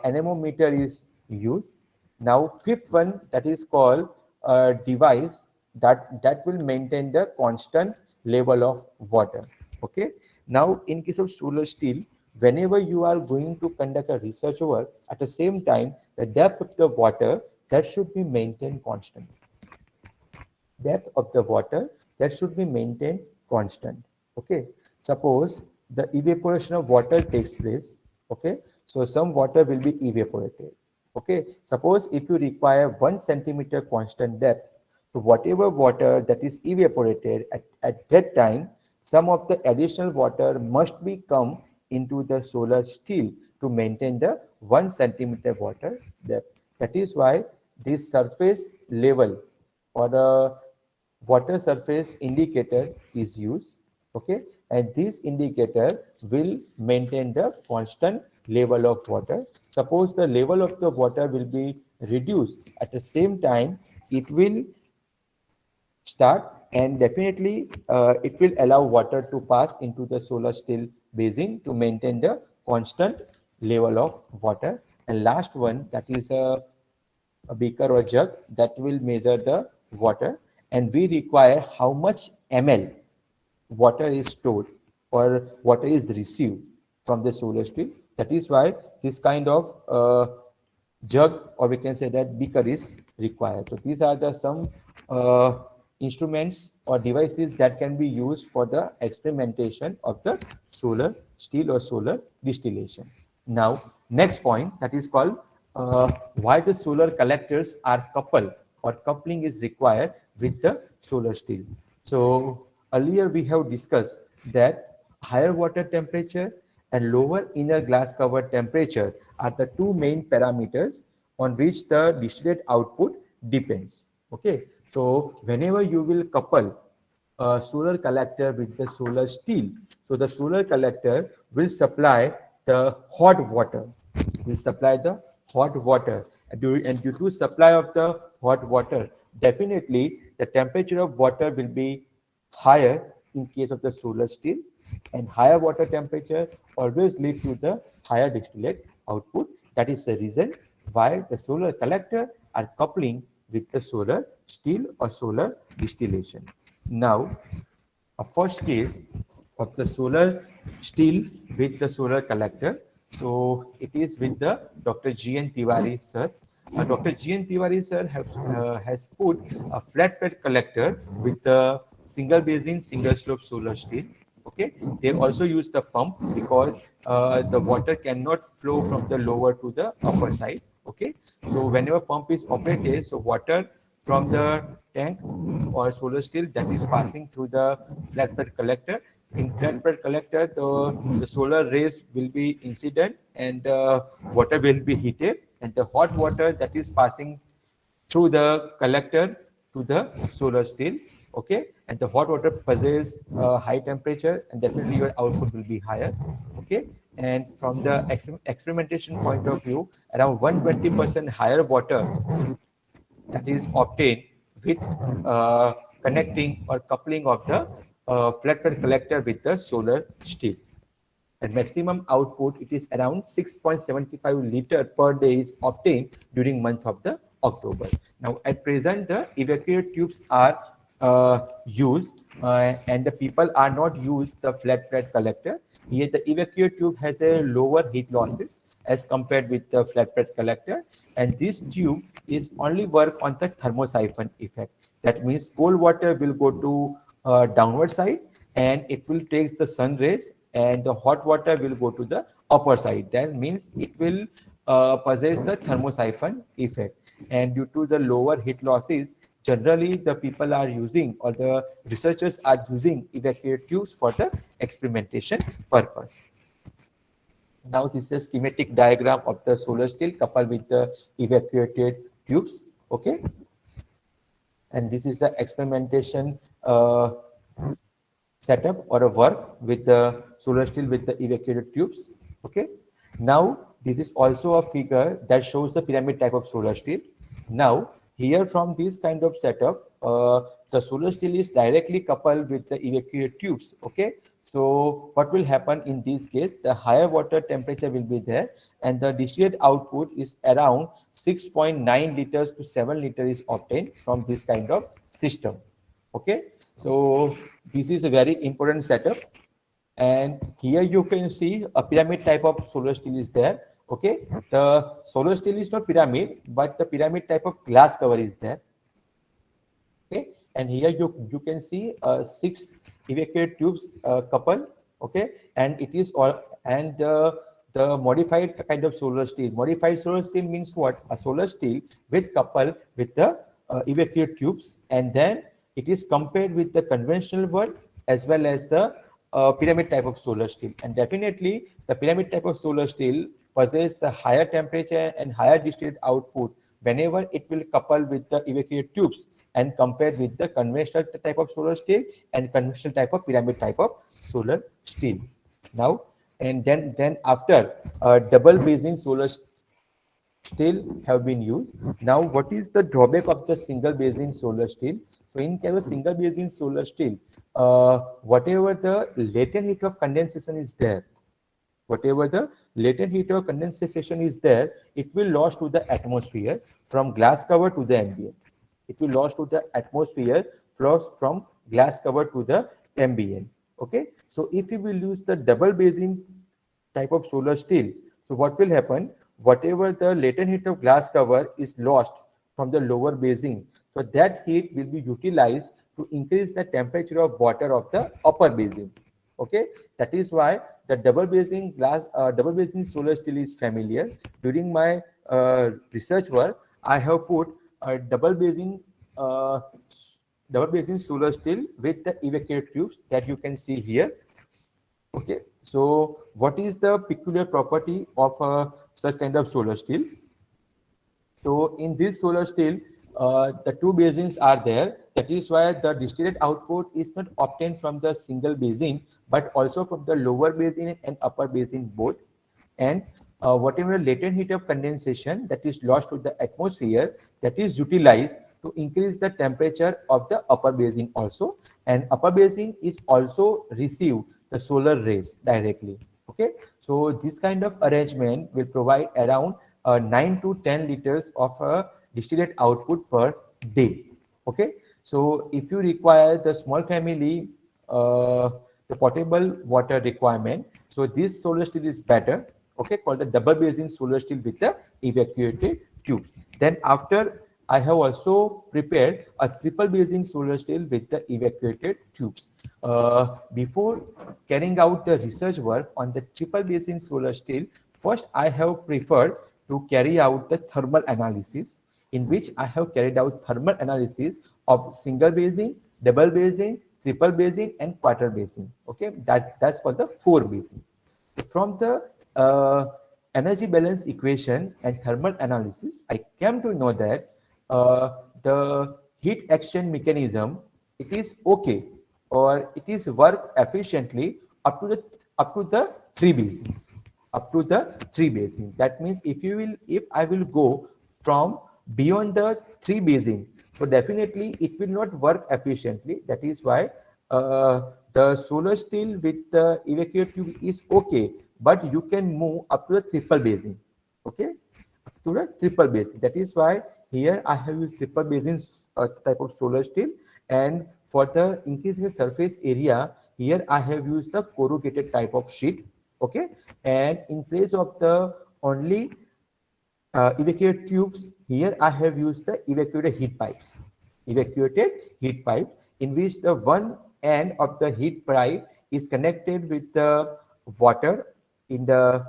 anemometer is used. Now fifth one, that is called a device that will maintain the constant level of water. Okay. Now in case of solar steel, whenever you are going to conduct a research work, at the same time the depth of the water, that should be maintained constant. Depth of the water, that should be maintained constant. Okay, suppose the evaporation of water takes place. Okay, so some water will be evaporated. Okay, suppose if you require 1 centimeter constant depth, so whatever water that is evaporated at that time, some of the additional water must be come into the solar steel to maintain the 1 centimeter water depth. That is why this surface level, or the water surface indicator, is used. Okay, and this indicator will maintain the constant level of water. Suppose the level of the water will be reduced, at the same time it will start, and definitely it will allow water to pass into the solar steel basin to maintain the constant level of water. And last one, that is a beaker or jug that will measure the water, and we require how much ml water is stored or water is received from the solar steel. That is why this kind of jug, or we can say that beaker, is required. So these are the some instruments or devices that can be used for the experimentation of the solar steel or solar distillation. Now, next point, that is called why the solar collectors are coupled, or coupling is required with the solar steel. So earlier we have discussed that higher water temperature and lower inner glass cover temperature are the two main parameters on which the distillate output depends. Okay, so whenever you will couple a solar collector with the solar steel. So the solar collector will supply the hot water, will supply the hot water. And due to supply of the hot water, definitely the temperature of water will be higher in case of the solar steel, and higher water temperature always lead to the higher distillate output. That is the reason why the solar collector are coupling with the solar steel or solar distillation. Now, a first case of the solar steel with the solar collector. So it is with the Dr. G.N. Tiwari sir. Dr. G.N. Tiwari sir has put a flat plate collector with the single basin, single slope solar steel. Okay, they also use the pump because the water cannot flow from the lower to the upper side. Okay, so whenever pump is operated, so water from the tank or solar steel that is passing through the flat plate collector. In flat plate collector, the solar rays will be incident and water will be heated, and the hot water that is passing through the collector to the solar steel. Okay, and the hot water possesses high temperature, and definitely your output will be higher. Okay, and from the experimentation point of view, around 120% higher water that is obtained with connecting or coupling of the flat plate collector with the solar steel. And maximum output, it is around 6.75 liter per day is obtained during month of the October. Now at present the evacuate tubes are used, and the people are not used the flat plate collector. Here the evacuate tube has a lower heat losses as compared with the flat plate collector, and this tube is only work on the thermosiphon effect. That means cold water will go to downward side, and it will take the sun rays, and the hot water will go to the upper side. That means it will possess the thermosiphon effect. And due to the lower heat losses, generally the people are using, or the researchers are using, evacuate tubes for the experimentation purpose. Now this is a schematic diagram of the solar steel coupled with the evacuated tubes. Okay, and this is the experimentation setup or a work with the solar steel with the evacuated tubes. Okay, now this is also a figure that shows the pyramid type of solar steel. Now here from this kind of setup, the solar steel is directly coupled with the evacuated tubes. Okay, so what will happen in this case, the higher water temperature will be there, and the distillate output is around 6.9 liters to 7 liters is obtained from this kind of system. Okay, so this is a very important setup, and here you can see a pyramid type of solar steel is there. Okay, the solar steel is not pyramid, but the pyramid type of glass cover is there. Okay, and here you can see 6 evacuate tubes couple. Okay, and it is all, and the modified kind of solar steel. Modified solar steel means what? A solar steel with couple with the evacuate tubes, and then it is compared with the conventional one as well as the pyramid type of solar steel. And definitely the pyramid type of solar steel possesses the higher temperature and higher distillate output whenever it will couple with the evacuate tubes and compared with the conventional type of solar steel and conventional type of pyramid type of solar steel. Now, and then after double basin solar steel have been used. Now, what is the drawback of the single basin solar steel? So, in case of single basin solar steel, whatever the latent heat of condensation is there, whatever the latent heat of condensation is there, it will lost to the atmosphere from glass cover to the ambient. It will lost to the atmosphere from glass cover to the ambient. Okay, so if you will use the double basin type of solar steel, so what will happen? Whatever the latent heat of glass cover is lost from the lower basin, so that heat will be utilized to increase the temperature of water of the upper basin. Okay, that is why the double basin solar steel is familiar. During my research work, I have put a uh, double basin solar steel with the evacuate tubes that you can see here. Okay, so what is the peculiar property of such kind of solar steel? So in this solar steel, the two basins are there. That is why the distillate output is not obtained from the single basin, but also from the lower basin and upper basin both. And whatever latent heat of condensation that is lost to the atmosphere, that is utilized to increase the temperature of the upper basin also. And upper basin is also receive the solar rays directly. Okay, so this kind of arrangement will provide around 9 to 10 liters of distillate output per day. Okay, so if you require the small family, the potable water requirement, so this solar still is better. Okay, called the double basin solar still with the evacuated tubes. Then after, I have also prepared a triple basin solar still with the evacuated tubes. Before carrying out the research work on the triple basin solar still, first I have preferred to carry out the thermal analysis, in which I have carried out thermal analysis of single basin, double basin, triple basin, and quarter basin. Okay, that's for the 4 basin. From the energy balance equation and thermal analysis, I came to know that the heat exchange mechanism, it is okay, or it is work efficiently up to the 3 basins, up to the 3 basins. That means if I will go from beyond the 3 basin, so definitely it will not work efficiently. That is why the solar still with the evacuate tube is okay, but you can move up to the triple basin. Okay, to the triple basin. That is why here I have used triple basin type of solar steel, and for the increase in the surface area, here I have used the corrugated type of sheet. Okay, and in place of the only evacuate tubes, here I have used the evacuated heat pipes. Evacuated heat pipe, in which the one end of the heat pipe is connected with the water in the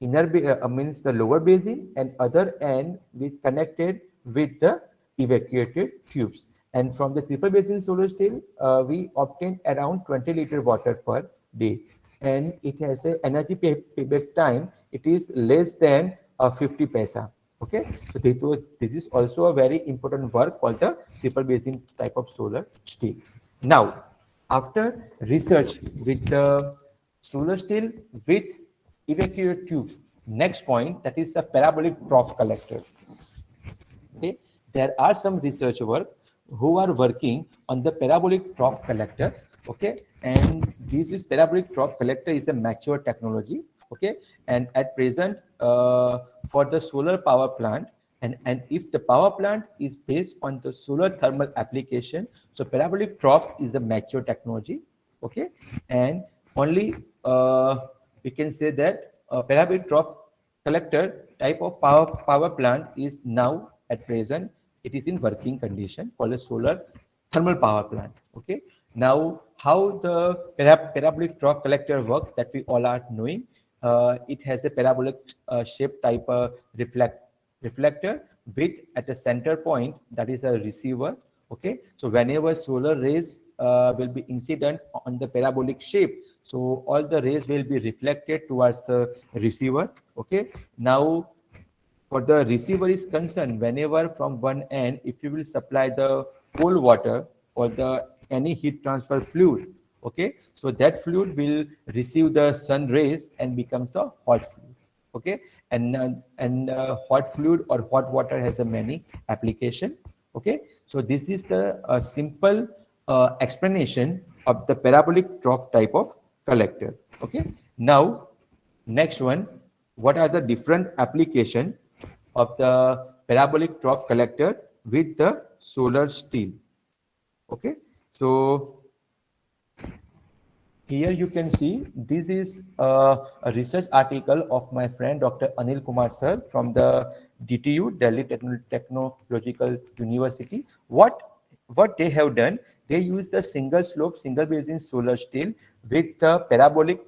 means the lower basin, and other end is connected with the evacuated tubes. And from the triple basin solar still, we obtain around 20 liter water per day, and it has a energy payback time. It is less than 50 paisa. Okay, so this is also a very important work called the triple basin type of solar steel. Now, after research with the solar steel with evacuated tubes, next point, that is a parabolic trough collector. Okay, there are some research work who are working on the parabolic trough collector. Okay, and this is parabolic trough collector is a mature technology. Okay, and at present for the solar power plant, and if the power plant is based on the solar thermal application, so parabolic trough is a mature technology. Okay, and only we can say that parabolic trough collector type of power plant is now at present, it is in working condition, called a solar thermal power plant. Okay, now how the parabolic trough collector works, that we all are knowing. It has a parabolic shape type reflector with at a center point, that is a receiver. Okay, so whenever solar rays will be incident on the parabolic shape, so all the rays will be reflected towards the receiver. Okay, now for the receiver is concerned, whenever from one end, if you will supply the cold water or the any heat transfer fluid, okay, so that fluid will receive the sun rays and becomes the hot fluid. Okay, and hot fluid or hot water has a many application. Okay, so this is the simple explanation of the parabolic trough type of collector. Okay, now next one, what are the different application of the parabolic trough collector with the solar steel? Okay, so here you can see this is a research article of my friend Dr. Anil Kumar sir from the DTU, Delhi Technological University. What they have done, they use the single slope, single basin solar steel with the parabolic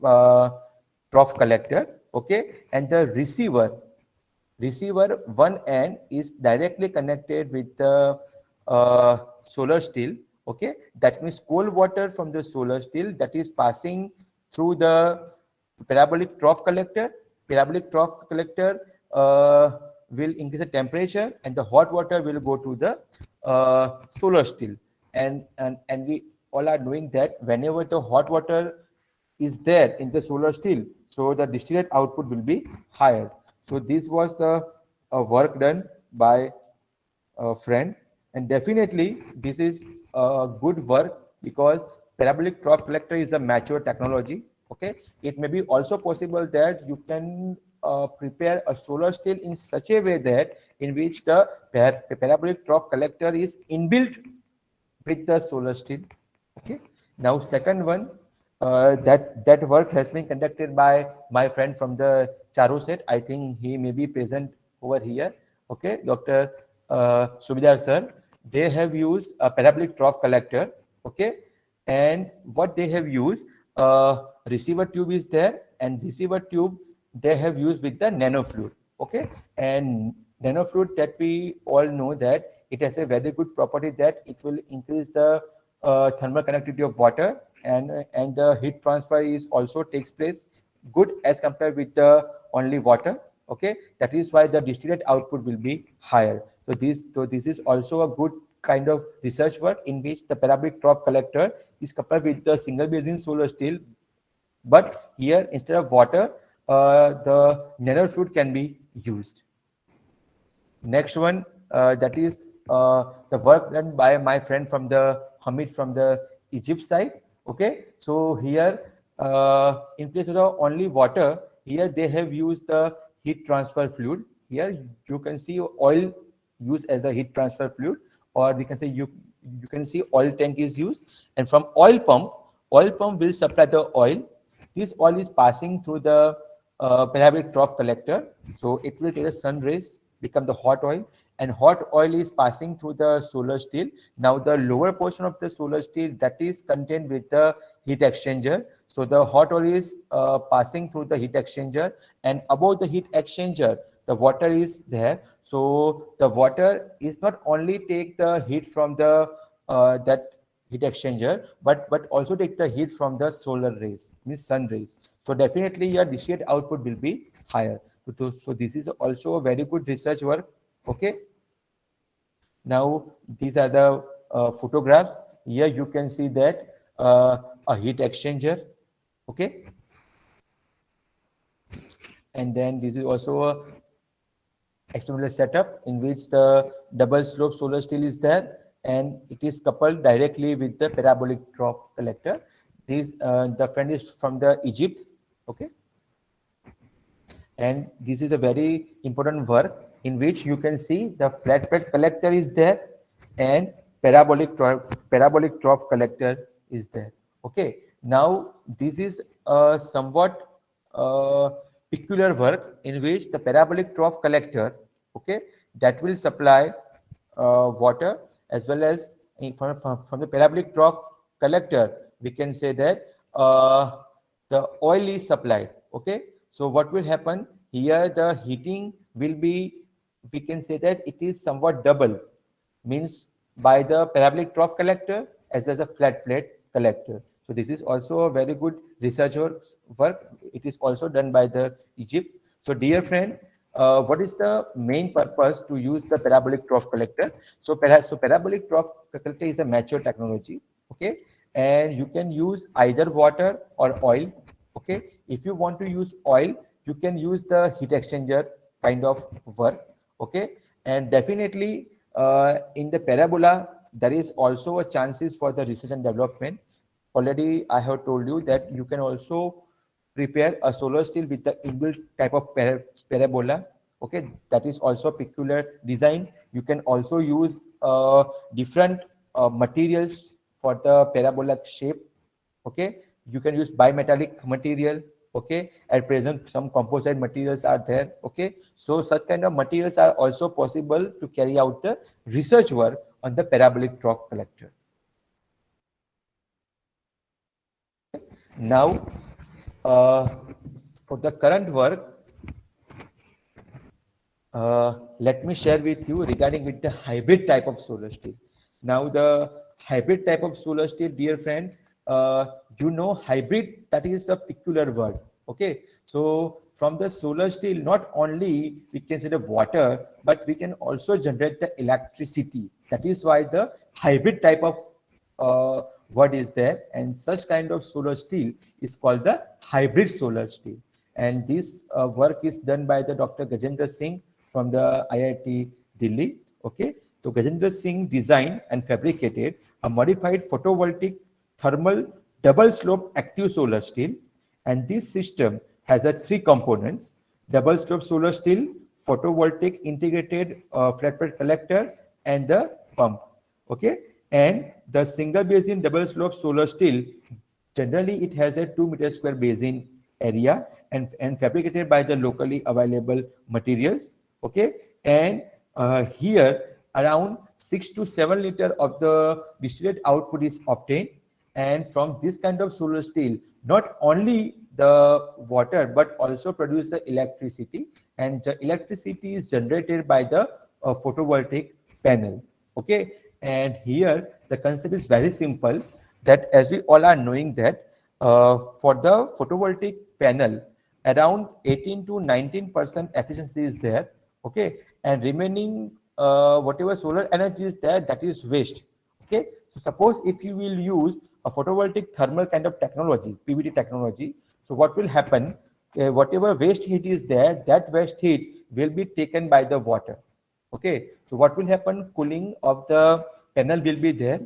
trough collector. Okay, and the receiver one end is directly connected with the solar steel. Okay, that means cold water from the solar steel that is passing through the parabolic trough collector. Parabolic trough collector will increase the temperature, and the hot water will go to the solar steel. And we all are knowing that whenever the hot water is there in the solar steel, so the distillate output will be higher. So this was the work done by a friend, and definitely this is a good work because parabolic trough collector is a mature technology. Okay, it may be also possible that you can prepare a solar steel in such a way that in which the parabolic trough collector is inbuilt with the solar steel. Okay. Now, second one, that work has been conducted by my friend from the Charu set. I think he may be present over here. Okay, Dr. Subidar sir. They have used a parabolic trough collector. Okay, and what they have used, receiver tube is there, and receiver tube they have used with the nanofluid. Okay, and nanofluid, that we all know that it has a very good property that it will increase the thermal conductivity of water, and the heat transfer is also takes place good as compared with the only water. Okay, that is why the distillate output will be higher. So this is also a good kind of research work in which the parabolic trough collector is coupled with the single basin solar steel, but here instead of water, the nanofluid can be used. Next one, that is the work done by my friend from the Hamid from the Egypt side. Okay, so here in place of the only water, here they have used the heat transfer fluid. Here you can see oil used as a heat transfer fluid, or we can say you can see oil tank is used, and from oil pump will supply the oil. This oil is passing through the parabolic trough collector, so it will take the sun rays, become the hot oil, and hot oil is passing through the solar steel. Now the lower portion of the solar steel, that is contained with the heat exchanger. So the hot oil is passing through the heat exchanger, and above the heat exchanger the water is there. So the water is not only take the heat from the that heat exchanger, but also take the heat from the solar rays, means sun rays. So definitely your distillate output will be higher. So this is also a very good research work. Okay. Now these are the photographs. Here you can see that a heat exchanger. Okay. And then this is also a external setup in which the double slope solar steel is there, and it is coupled directly with the parabolic trough collector. This the friend is from the Egypt. Okay, and this is a very important work in which you can see the flat plate collector is there, and parabolic trough collector is there. Okay, now this is a somewhat peculiar work in which the parabolic trough collector, okay, that will supply water, as well as from the parabolic trough collector we can say that the oil is supplied. Okay, so what will happen here, the heating will be, we can say that it is somewhat double, means by the parabolic trough collector as well as a flat plate collector. So this is also a very good research work. It is also done by the Egypt. So dear friend, what is the main purpose to use the parabolic trough collector? So parabolic trough collector is a mature technology. Okay, and you can use either water or oil. Okay, if you want to use oil, you can use the heat exchanger kind of work. Okay, and definitely in the parabola there is also a chances for the research and development. Already I have told you that you can also prepare a solar steel with the inbuilt type of parabola. Okay, that is also peculiar design. You can also use different materials for the parabola shape. Okay, you can use bimetallic material. Okay, at present some composite materials are there. Okay, so such kind of materials are also possible to carry out the research work on the parabolic trough collector. Now for the current work, let me share with you regarding with the hybrid type of solar steel. Now the hybrid type of solar steel, dear friend, you know hybrid, that is a peculiar word. Okay, so from the solar steel, not only we can see the water, but we can also generate the electricity. That is why the hybrid type of word is there, and such kind of solar steel is called the hybrid solar steel. And this work is done by the Dr. Gajendra Singh from the IIT Delhi. Okay, so Gajendra Singh designed and fabricated a modified photovoltaic thermal double slope active solar steel, and this system has a three components: double slope solar steel, photovoltaic integrated flat plate collector, and the pump. Okay, and the single basin double slope solar steel, generally it has a 2 meter square basin area, and fabricated by the locally available materials. Okay, and here around 6 to 7 liter of the distillate output is obtained, and from this kind of solar steel, not only the water but also produce the electricity, and the electricity is generated by the photovoltaic panel. Okay, and here the concept is very simple, that as we all are knowing that for the photovoltaic panel, around 18 to 19% efficiency is there. Okay, and remaining whatever solar energy is there, that is waste. Okay, so suppose if you will use a photovoltaic thermal kind of technology, PVT technology, so what will happen? Whatever waste heat is there, that waste heat will be taken by the water. Okay, so what will happen? Cooling of the panel will be there,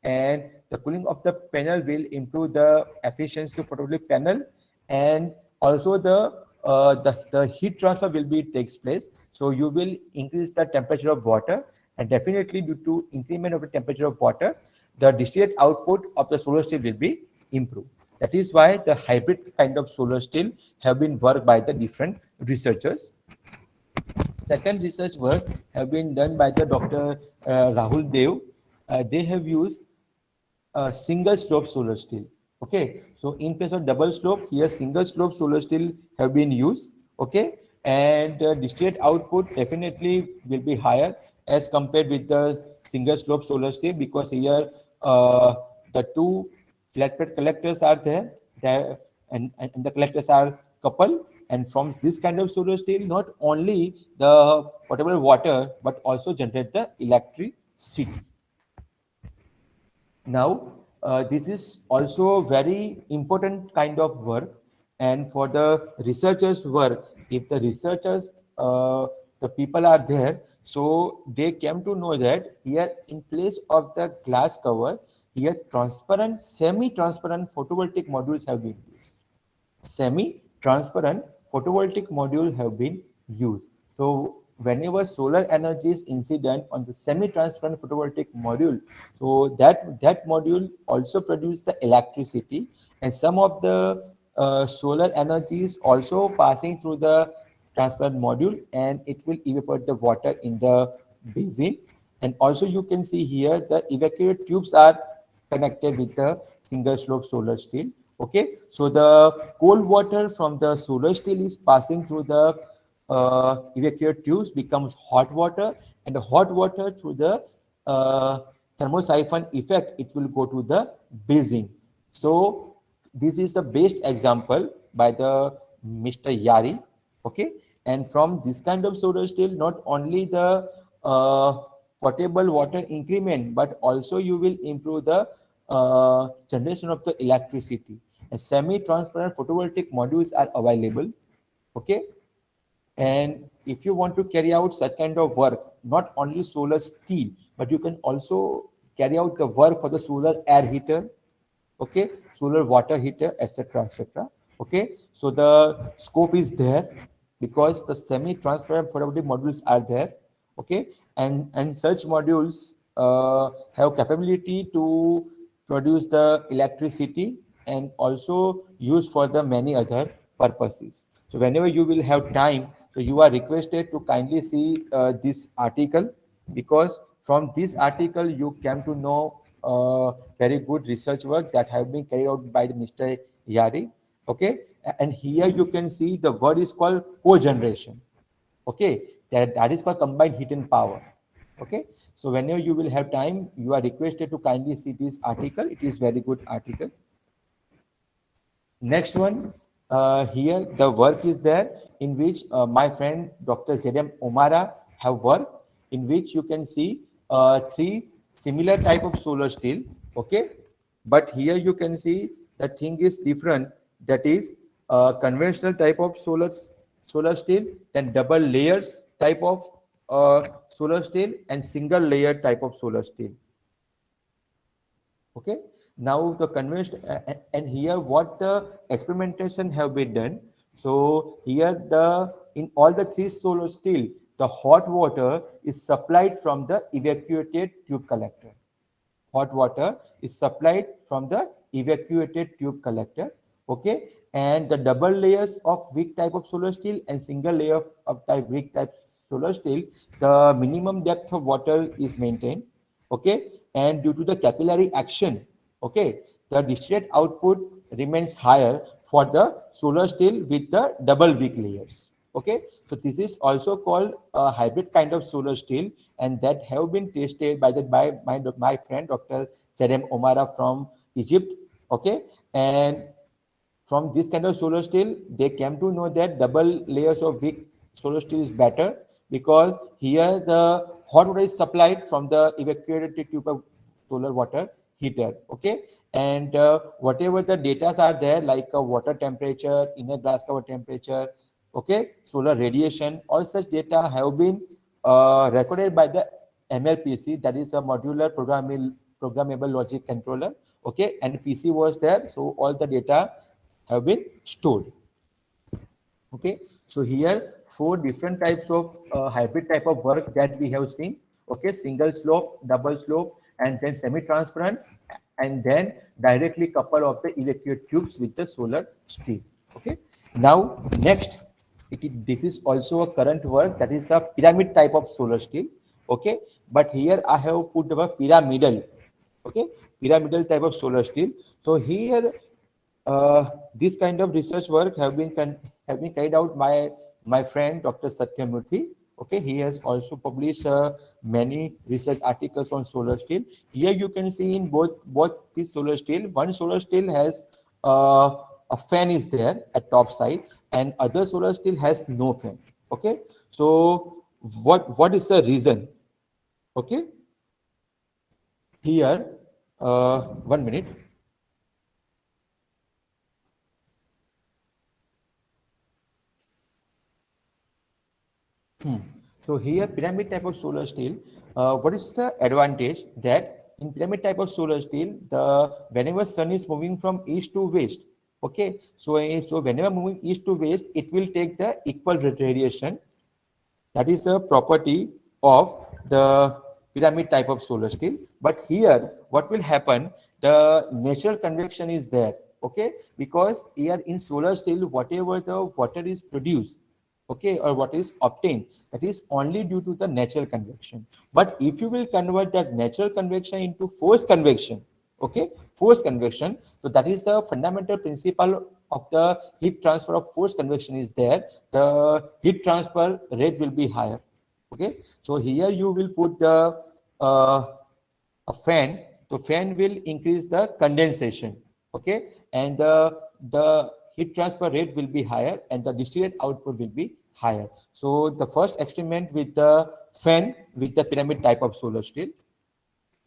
and the cooling of the panel will improve the efficiency of photovoltaic panel, and also the heat transfer will be takes place. So you will increase the temperature of water, and definitely due to increment of the temperature of water, the distillate output of the solar steel will be improved. That is why the hybrid kind of solar steel have been worked by the different researchers. Second research work have been done by the Dr. Rahul Dev. They have used a single slope solar steel. Okay, so in place of double slope, here single slope solar steel have been used. Okay, and distillate output definitely will be higher as compared with the single slope solar steel, because here the two flat plate collectors are there, and the collectors are coupled, and from this kind of solar steel, not only the potable water but also generate the electricity. Now, this is also very important kind of work, and for the researchers' work, if the researchers, the people are there, so they came to know that here in place of the glass cover, here transparent, semi-transparent photovoltaic modules have been used. Semi-transparent photovoltaic module have been used. So whenever solar energy is incident on the semi-transparent photovoltaic module, so that module also produce the electricity, and some of the solar energy is also passing through the transparent module, and it will evaporate the water in the basin. And also you can see here the evacuate tubes are connected with the single slope solar steel. Okay, so the cold water from the solar steel is passing through the evacuate tubes, becomes hot water, and the hot water through the thermosiphon effect, it will go to the basin. So this is the best example by the Mr. Yari. Okay, and from this kind of solar steel, not only the potable water increment, but also you will improve the generation of the electricity. And semi-transparent photovoltaic modules are available. Okay, and if you want to carry out such kind of work, not only solar steel, but you can also carry out the work for the solar air heater, okay, solar water heater, etc., etc. Okay, so the scope is there because the semi-transparent photovoltaic modules are there. Okay, and such modules have capability to produce the electricity and also use for the many other purposes. So whenever you will have time, so you are requested to kindly see this article, because from this article you came to know very good research work that have been carried out by Mr. Yari. Okay, and here you can see the word is called cogeneration. Okay, that is called combined heat and power. Okay, so whenever you will have time, you are requested to kindly see this article. It is very good article. Next one, here the work is there in which my friend Dr. Zedem Omara have worked, in which you can see three similar type of solar steel. Okay, but here you can see the thing is different. That is conventional type of solar steel, then double layers type of solar steel, and single layer type of solar steel. Okay, now the convention and here what the experimentation have been done. So here the in all the three solar steel, the hot water is supplied from the evacuated tube collector. Hot water is supplied from the evacuated tube collector. Okay, and the double layers of weak type of solar steel and single layer of type weak type solar steel, the minimum depth of water is maintained. Okay, and due to the capillary action, okay, the distillate output remains higher for the solar steel with the double weak layers. Okay, so this is also called a hybrid kind of solar steel, and that have been tested by my friend Dr. Zedem Omara from Egypt. Okay, and from this kind of solar steel, they came to know that double layers of weak solar steel is better, because here the hot water is supplied from the evacuated tube of solar water heater. Okay, and whatever the data are there, like water temperature, inner glass cover temperature, okay, solar radiation, all such data have been recorded by the MLPC, that is a modular programmable logic controller. Okay, and PC was there, so all the data have been stored. Okay, so here four different types of hybrid type of work that we have seen. Okay, single slope, double slope, and then semi-transparent, and then directly couple of the evacuate tubes with the solar steel. Okay, now next, this is also a current work, that is a pyramid type of solar steel. Okay, but here I have put the pyramidal. Okay, pyramidal type of solar steel. So here this kind of research work have been carried out by my friend Dr. Satyamurthy. Okay, he has also published many research articles on solar steel. Here you can see in both the solar steel, one solar steel has a fan is there at top side, and other solar steel has no fan. Okay, so what is the reason? Okay, here 1 minute. So here pyramid type of solar steel, what is the advantage that in pyramid type of solar steel, the whenever sun is moving from east to west, okay, so whenever moving east to west, it will take the equal radiation. That is a property of the pyramid type of solar steel. But here, what will happen? The natural convection is there. Okay, because here in solar steel, whatever the water is produced, okay, or what is obtained, that is only due to the natural convection. But if you will convert that natural convection into forced convection, okay, forced convection, so that is the fundamental principle of the heat transfer of forced convection is there, the heat transfer rate will be higher. Okay, so here you will put the a fan, so fan will increase the condensation. Okay, and the heat transfer rate will be higher, and the distillate output will be higher. So the first experiment with the fan with the pyramid type of solar steel.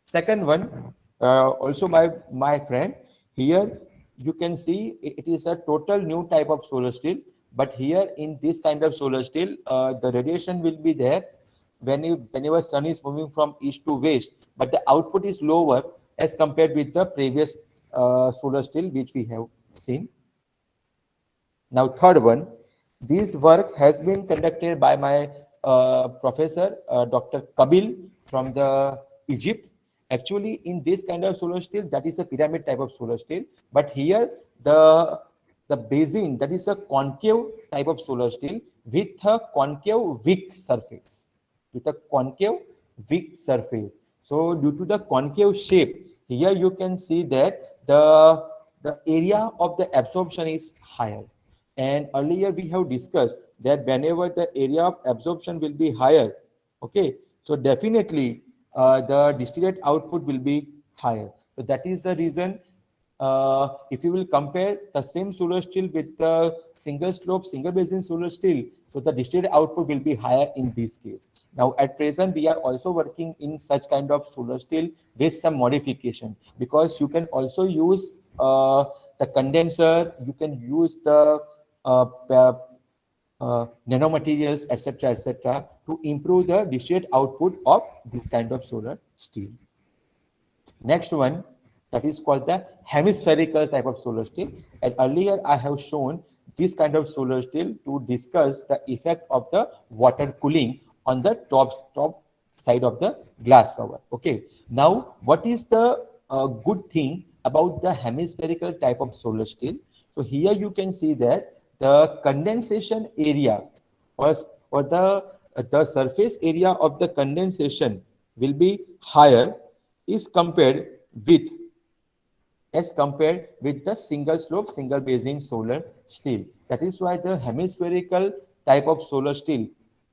Second one, also by my friend, here you can see it is a total new type of solar steel. But here in this kind of solar steel, the radiation will be there whenever sun is moving from east to west, but the output is lower as compared with the previous solar steel which we have seen. Now, third one, this work has been conducted by my professor, Dr. Kabil from the Egypt. Actually, in this kind of solar steel, that is a pyramid type of solar steel. But here, the basin, that is a concave type of solar steel with a concave weak surface. With a concave weak surface. So, due to the concave shape, here you can see that the area of the absorption is higher. And earlier we have discussed that whenever the area of absorption will be higher, okay, so definitely the distillate output will be higher. So that is the reason if you will compare the same solar steel with the single slope, single basin solar steel, so the distilled output will be higher in this case. Now, at present, we are also working in such kind of solar steel with some modification, because you can also use the condenser, you can use the nanomaterials, etc., to improve the distilled output of this kind of solar steel. Next one, that is called the hemispherical type of solar steel. And earlier I have shown this kind of solar steel to discuss the effect of the water cooling on the top side of the glass cover. Okay. Now, what is the good thing about the hemispherical type of solar steel? So here you can see that the condensation area or the surface area of the condensation will be higher is compared with as compared with the single slope, single basin solar steel. That is why the hemispherical type of solar steel,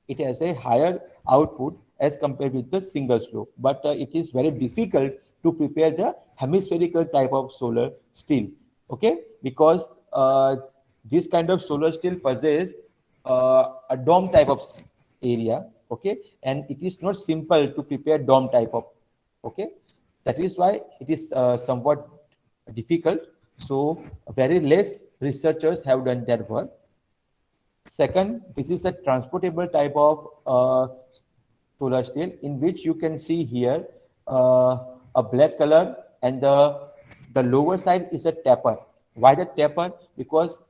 it has a higher output as compared with the single slope. But it is very difficult to prepare the hemispherical type of solar steel. Okay, because this kind of solar steel possesses a dome type of area. Okay, and it is not simple to prepare dome type of. Okay, that is why it is somewhat difficult. So very less researchers have done their work. Second, this is a transportable type of solar steel, in which you can see here a black color, and the lower side is a taper. Why the taper? Because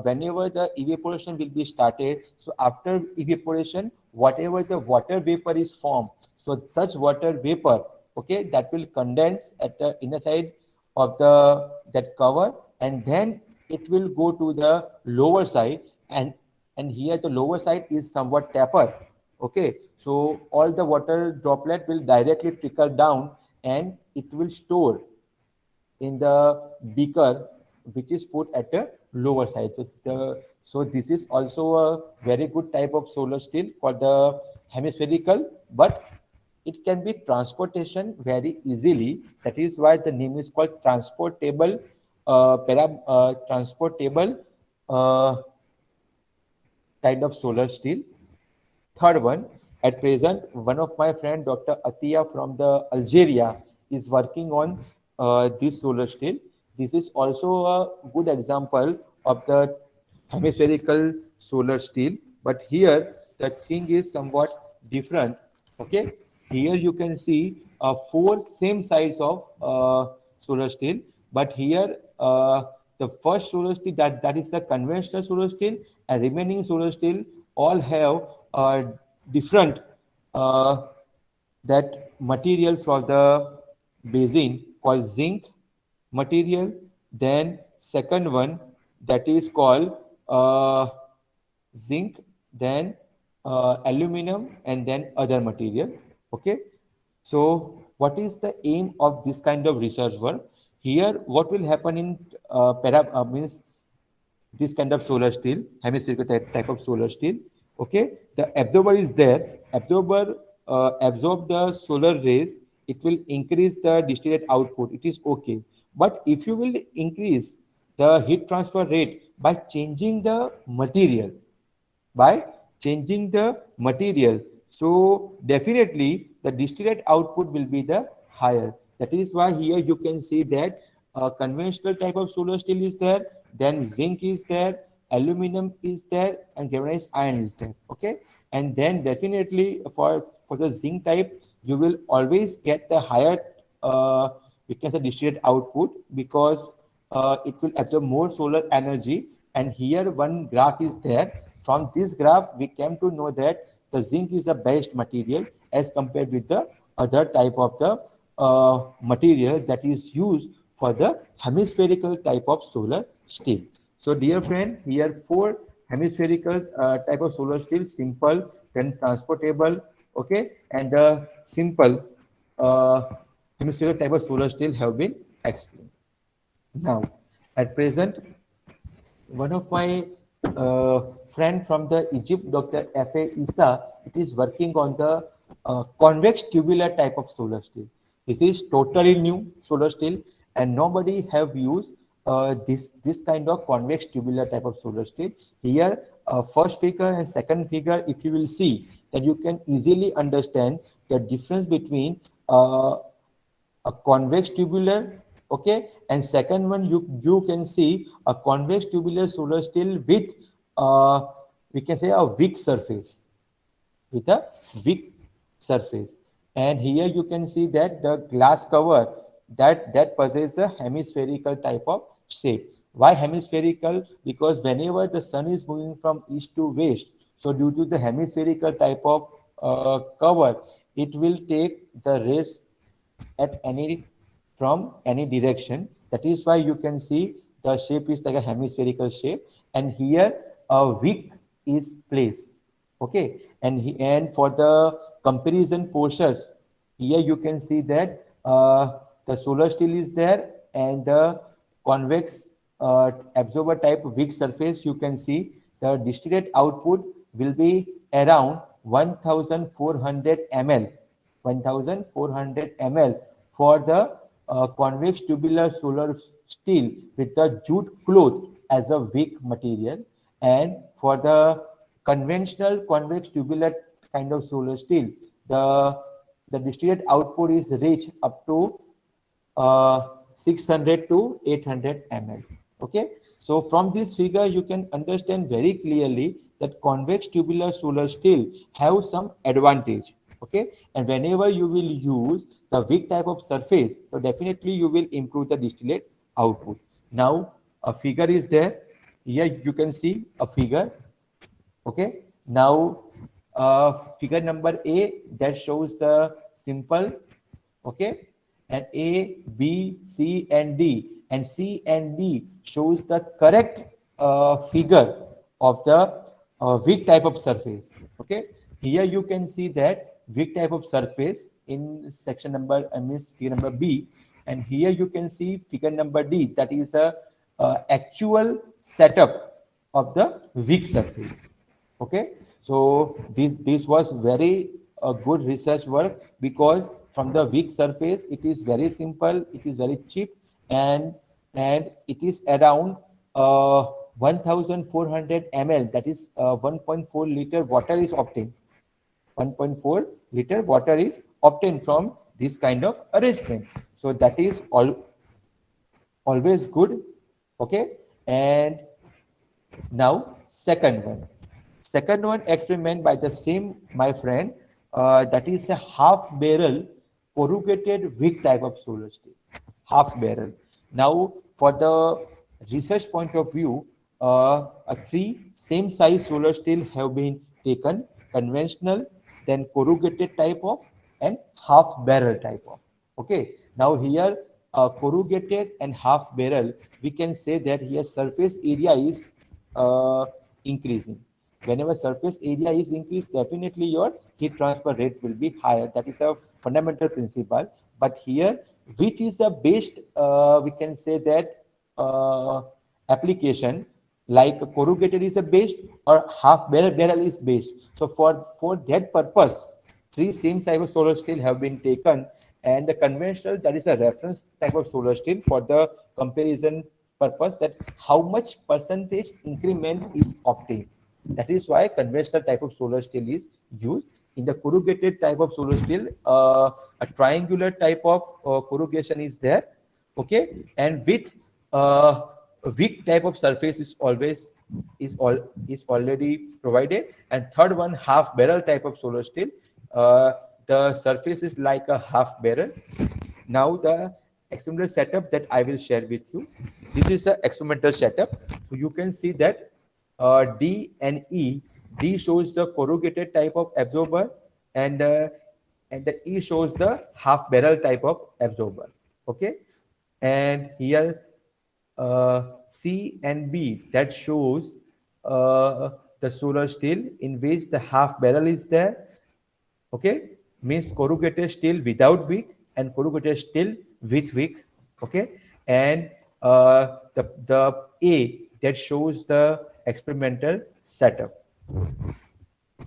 whenever the evaporation will be started, so after evaporation, whatever the water vapor is formed, so such water vapor, okay, that will condense at the inner side of that cover, and then it will go to the lower side, and here the lower side is somewhat taper. Okay, so all the water droplet will directly trickle down, and it will store in the beaker which is put at the lower side. So this is also a very good type of solar steel called the hemispherical, but it can be transportation very easily. That is why the name is called transportable transportable kind of solar steel. Third one, at present, one of my friend, Dr. Atia from the Algeria, is working on this solar steel. This is also a good example of the hemispherical solar steel, but here the thing is somewhat different. Okay, here you can see four same sides of solar steel, but here the first solar steel, that is the conventional solar steel, and remaining solar steel all have different that material for the basin called zinc material. Then second one, that is called zinc, then aluminum, and then other material. Okay, so what is the aim of this kind of research work? Here, what will happen in means this kind of solar steel, hemispherical type of solar steel. Okay, the absorber is there. Absorber absorb the solar rays. It will increase the distillate output. It is okay. But if you will increase the heat transfer rate by changing the material, by changing the material, so definitely the distillate output will be the higher. That is why here you can see that conventional type of solar steel is there, then zinc is there, aluminum is there, and galvanized iron is there. Okay, and then definitely for the zinc type, you will always get the higher we can say distillate output, because it will absorb more solar energy. And here one graph is there. From this graph, we came to know that the zinc is the best material as compared with the other type of the material that is used for the hemispherical type of solar steel. So dear friend, here four hemispherical type of solar steel: simple, then transportable, okay, and the simple hemispherical type of solar steel have been explained. Now, at present, one of my friend from the Egypt, Dr. F.A. Issa, it is working on the convex tubular type of solar steel. This is totally new solar steel, and nobody have used this kind of convex tubular type of solar steel. Here, first figure and second figure, if you will see, that you can easily understand the difference between a convex tubular, okay, and second one, you can see a convex tubular solar steel with we can say a weak surface, with a weak surface. And here you can see that the glass cover that possesses a hemispherical type of shape. Why hemispherical? Because whenever the sun is moving from east to west, so due to the hemispherical type of cover, it will take the rays at any from any direction. That is why you can see the shape is like a hemispherical shape, and here a wick is placed. Okay, and for the comparison portions, here you can see that the solar steel is there, and the convex absorber type wick surface, you can see the distillate output will be around 1400 ml, 1400 ml for the convex tubular solar steel with the jute cloth as a wick material, and for the conventional convex tubular kind of solar steel, the distillate output is reached up to 600 to 800 ml. Okay, so from this figure you can understand very clearly that convex tubular solar steel have some advantage. Okay, and whenever you will use the wick type of surface, so definitely you will improve the distillate output. Now a figure is there. Here you can see a figure. Okay, now figure number A, that shows the simple, okay, and A, B, C, and D, and C and D shows the correct figure of the weak type of surface. Okay, here you can see that weak type of surface in section number, I mean figure number B, and here you can see figure number D, that is a actual setup of the weak surface. Okay, so this was very good research work, because from the weak surface it is very simple, it is very cheap, and it is around 1400 ml, that is 1.4 liter water is obtained. 1.4 liter water is obtained from this kind of arrangement, so that is always good. Okay, and now second one experiment by the same my friend, that is a half barrel corrugated wick type of solar steel, half barrel. Now for the research point of view, a three same size solar steel have been taken: conventional, then corrugated type of, and half barrel type of. Okay, now here corrugated and half barrel, we can say that here surface area is increasing. Whenever surface area is increased, definitely your heat transfer rate will be higher. That is a fundamental principle. But here, which is the best, we can say that application, like corrugated is a best or half barrel is best. So for that purpose, three same type of solar steel have been taken, and the conventional, that is a reference type of solar steel for the comparison purpose, that how much percentage increment is obtained. That is why conventional type of solar steel is used. In the corrugated type of solar steel, a triangular type of corrugation is there. Okay, and with a weak type of surface is already provided. And third one, half barrel type of solar steel, the surface is like a half barrel. Now the experimental setup that I will share with you, this is the experimental setup. So you can see that D and E, D shows the corrugated type of absorber, and the E shows the half barrel type of absorber. Okay, and here C and B, that shows the solar steel in which the half barrel is there. Okay, means corrugated steel without wick and corrugated steel with wick. Okay, and the A, that shows the experimental setup.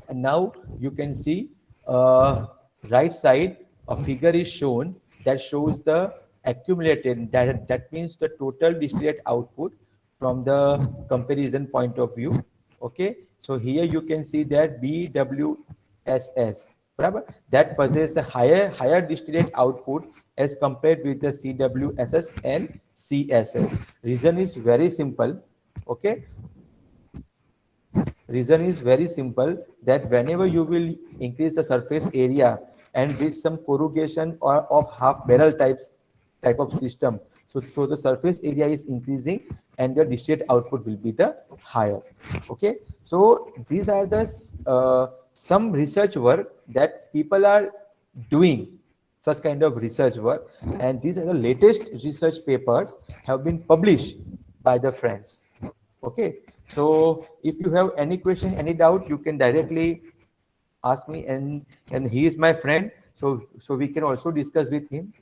And now you can see right side a figure is shown that shows the accumulated, that means the total distillate output from the comparison point of view. Okay, so here you can see that BWSS, that possesses a higher distillate output as compared with the CWSS and CSS. Reason is very simple. Okay, reason is very simple, that whenever you will increase the surface area and with some corrugation or of half barrel type of system, so the surface area is increasing and the distillate output will be the higher. Okay, so these are the some research work that people are doing, such kind of research work, and these are the latest research papers have been published by the friends. Okay, so if you have any question, any doubt, you can directly ask me, and he is my friend, so we can also discuss with him.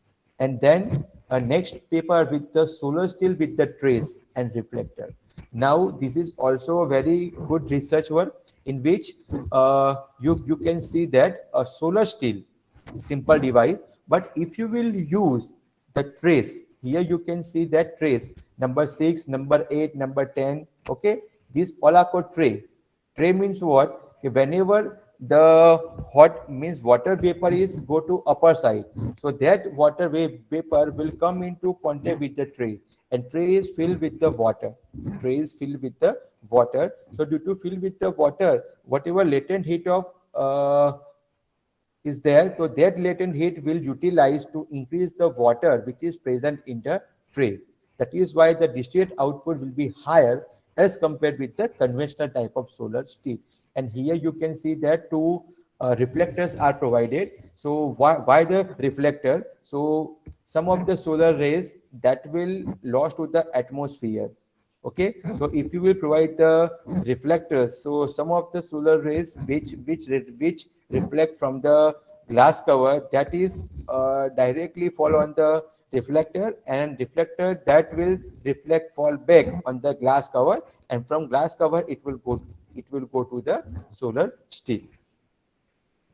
And then a next paper with the solar steel with the trace and reflector. Now this is also a very good research work in which you can see that a solar steel simple device, but if you will use the trace, here you can see that trace number 6, number 8, number 10. Okay, this all are called tray. Tray means what? Whenever the hot means water vapor is go to upper side, so that water vapor will come into contact with the tray, and tray is filled with the water. Tray is filled with the water. So due to fill with the water, whatever latent heat of is there, so that latent heat will utilize to increase the water which is present in the tray. That is why the distillate output will be higher as compared with the conventional type of solar steel. And here you can see that two reflectors are provided. So why the reflector? So some of the solar rays that will lost to the atmosphere. Okay, so if you will provide the reflectors, so some of the solar rays which reflect from the glass cover, that is directly fall on the reflector, and reflector that will reflect fall back on the glass cover, and from glass cover it will go to the solar steel.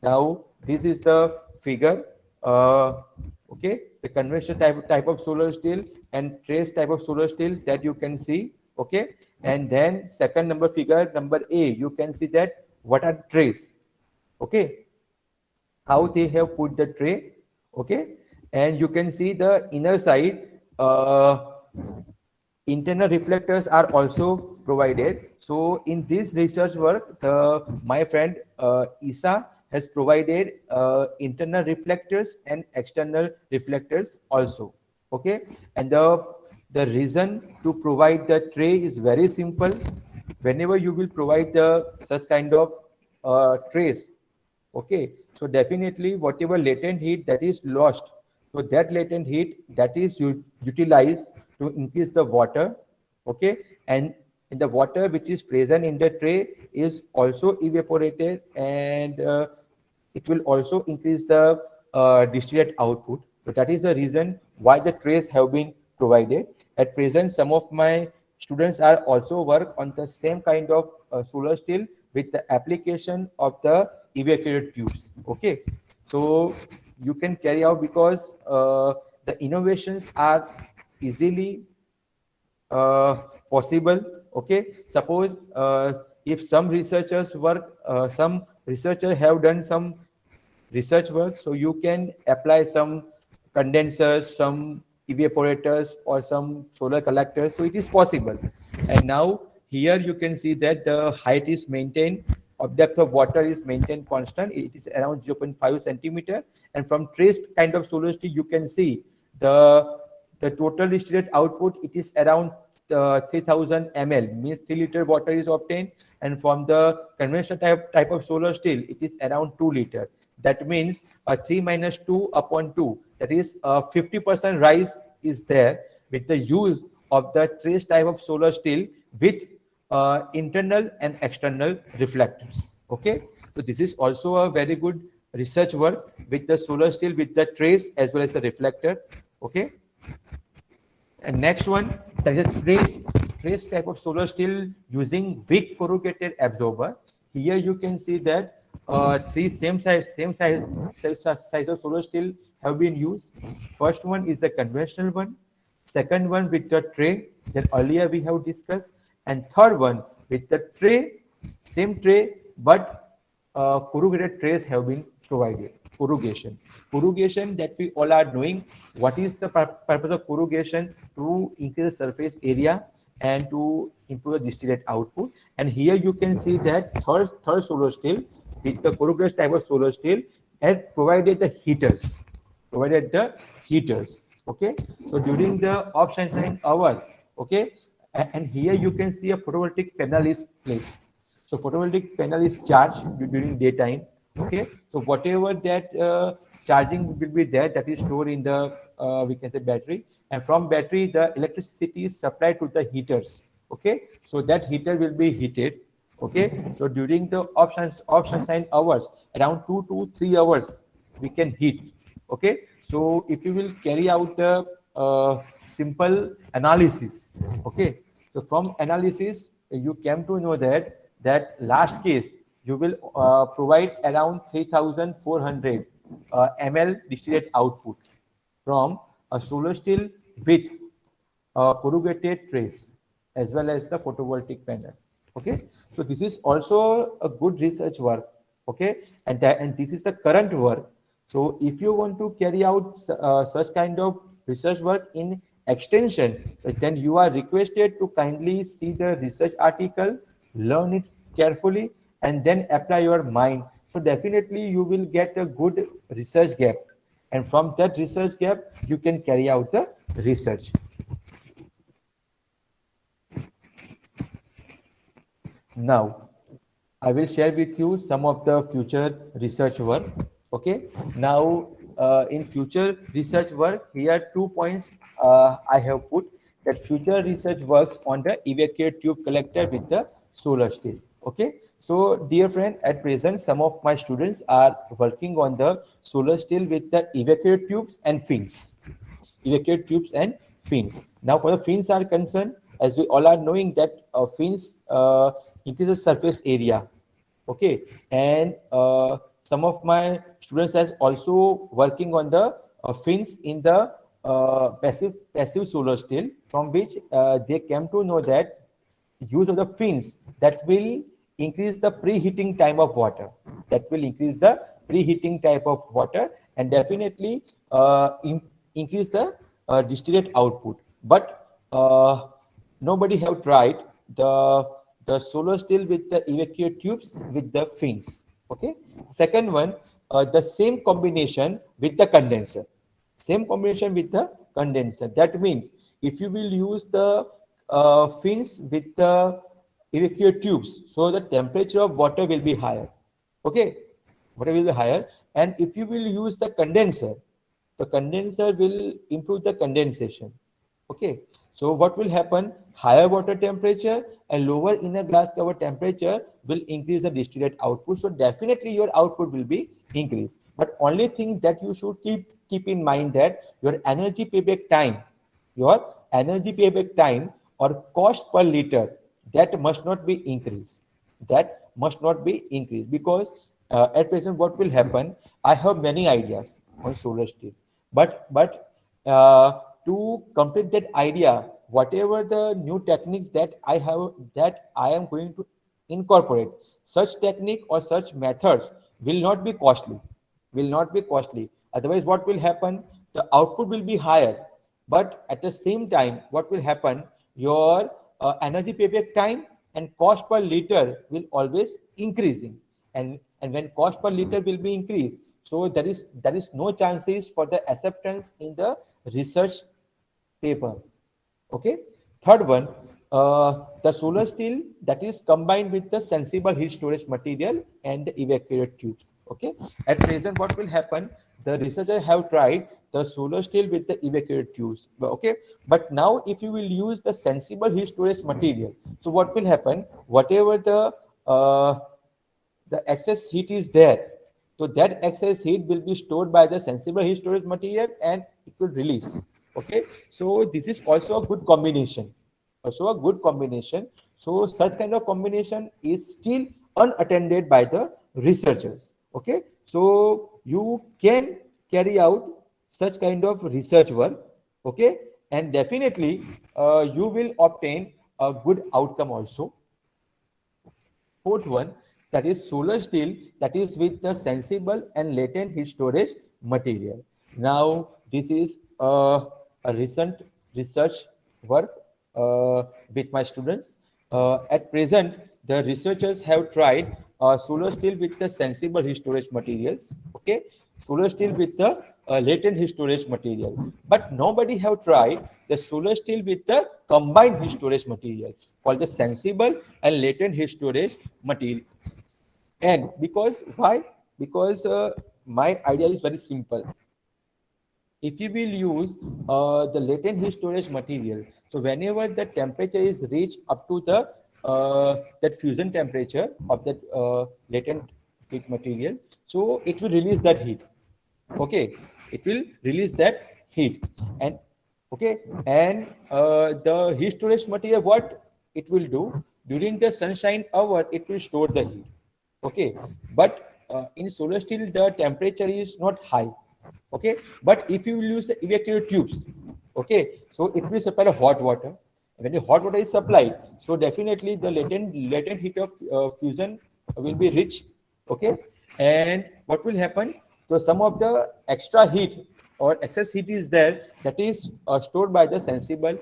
Now this is the figure. Okay, the conventional type of solar steel and trace type of solar steel that you can see. Okay, and then second number figure, number A, you can see that what are trays. Okay, how they have put the tray. Okay, and you can see the inner side. Internal reflectors are also provided. So in this research work, my friend Isa has provided internal reflectors and external reflectors also. Okay, and the reason to provide the tray is very simple. Whenever you will provide the such kind of trays, okay, so definitely whatever latent heat that is lost, so that latent heat that is utilized to increase the water. Okay, and the water which is present in the tray is also evaporated, and it will also increase the distillate output. So that is the reason why the trays have been provided. At present, some of my students are also work on the same kind of solar steel with the application of the evacuated tubes. Okay, so you can carry out, because the innovations are easily possible. Okay, suppose if some researchers work, some researchers have done some research work, so you can apply some condensers, some evaporators, or some solar collectors, so it is possible. And now here you can see that the height is maintained, of depth of water is maintained constant, it is around 0.5 centimeter, and from traced kind of solar steel you can see the total distillate output, it is around 3000 ml, means 3 liter water is obtained, and from the conventional type of solar steel it is around 2 liter. That means 3 minus 2 upon 2, that is 50% rise is there with the use of the trace type of solar steel with internal and external reflectors. Okay, so this is also a very good research work with the solar steel with the trace as well as the reflector. Okay, and next one, there is a trace type of solar steel using weak corrugated absorber. Here you can see that three same size of solar steel have been used. First one is a conventional one. Second one with the tray that earlier we have discussed, and third one with the tray, same tray, but corrugated trays have been provided. Corrugation that we all are knowing. What is the purpose of corrugation? To increase the surface area and to improve the distillate output. And here you can see that third solar steel with the corrugated type of solar steel had provided the heaters. Okay, so during the off sunshine hour, okay, and here you can see a photovoltaic panel is placed. So photovoltaic panel is charged during daytime. Okay, so whatever that charging will be there, that is stored in the we can say battery, and from battery the electricity is supplied to the heaters. Okay, so that heater will be heated. Okay, so during the off sunshine hours, around 2 to 3 hours, we can heat. Okay, so if you will carry out the simple analysis, okay, so from analysis you came to know that last case you will provide around 3400 ml distillate output from a solar steel with corrugated trays as well as the photovoltaic panel. Okay, so this is also a good research work. Okay, and this is the current work. So if you want to carry out such kind of research work in extension, then you are requested to kindly see the research article, learn it carefully, and then apply your mind. So definitely you will get a good research gap, and from that research gap you can carry out the research. Now, I will share with you some of the future research work. Okay. Now, in future research work, here are 2 points I have put that future research works on the evacuate tube collector with the solar steel. Okay. So, dear friend, at present, some of my students are working on the solar steel with the evacuate tubes and fins. Now, for the fins are concerned, as we all are knowing that fins increases surface area. Okay, and some of my students has also working on the fins in the passive solar steel, from which they came to know that use of the fins that will increase the preheating time of water. And definitely increase the distillate output. But nobody have tried the solar steel with the evacuate tubes with the fins. Okay. Second one, the same combination with the condenser. That means if you will use the fins with the evacuate tubes, so the temperature of water will be higher. Okay, water will be higher, and if you will use the condenser will improve the condensation. Okay, so what will happen? Higher water temperature and lower inner glass cover temperature will increase the distillate output. So definitely your output will be increased. But only thing that you should keep in mind that your energy payback time or cost per liter, that must not be increased. Because at present what will happen? I have many ideas on solar steel, but to complete that idea, whatever the new techniques that I have, that I am going to incorporate, such technique or such methods will not be costly. Otherwise, what will happen? The output will be higher, but at the same time, what will happen? Your energy payback time and cost per liter will always increasing, and when cost per liter will be increased, so there is no chances for the acceptance in the research paper. Okay. Third one, the solar steel that is combined with the sensible heat storage material and the evacuate tubes. Okay. At present, what will happen? The researchers have tried the solar steel with the evacuate tubes. Okay. But now, if you will use the sensible heat storage material, so what will happen? Whatever the excess heat is there, so that excess heat will be stored by the sensible heat storage material and it will release. Okay, so this is also a good combination. So such kind of combination is still unattended by the researchers. Okay, so you can carry out such kind of research work. Okay, and definitely you will obtain a good outcome also. Fourth one, that is solar steel, that is with the sensible and latent heat storage material. Now, this is a recent research work with my students. At present, the researchers have tried solar steel with the sensible heat storage materials. Okay, solar steel with the latent heat storage material, but nobody have tried the solar steel with the combined heat storage material called the sensible and latent heat storage material. And because why? Because my idea is very simple. If you will use the latent heat storage material, so whenever the temperature is reached up to the that fusion temperature of that latent heat material, so it will release that heat. Okay, it will release that heat. And okay, and the heat storage material, what it will do during the sunshine hour, it will store the heat. Okay, but in solar steel the temperature is not high. Okay, but if you will use evacuated tubes, okay, so it will supply hot water. When the hot water is supplied, so definitely the latent heat of fusion will be rich. Okay, and what will happen, so some of the extra heat or excess heat is there, that is stored by the sensible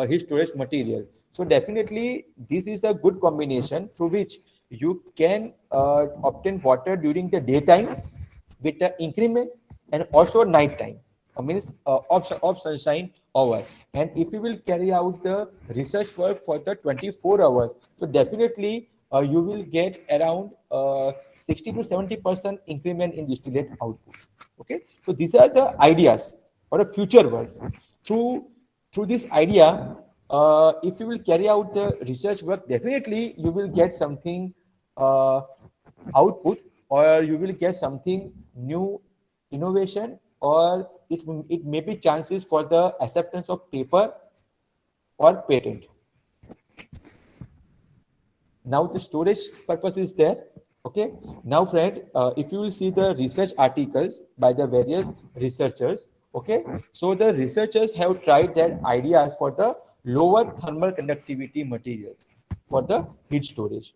heat storage material. So definitely this is a good combination through which you can obtain water during the daytime with the increment, and also night time, means of sunshine hour. And if you will carry out the research work for the 24 hours, so definitely you will get around 60 to 70% increment in distillate output. Okay, so these are the ideas for the future works. Through this idea, if you will carry out the research work, definitely you will get something output, or you will get something new innovation, or it may be chances for the acceptance of paper or patent. Now the storage purpose is there. Okay, now friend, if you will see the research articles by the various researchers, okay, so the researchers have tried their ideas for the lower thermal conductivity materials for the heat storage.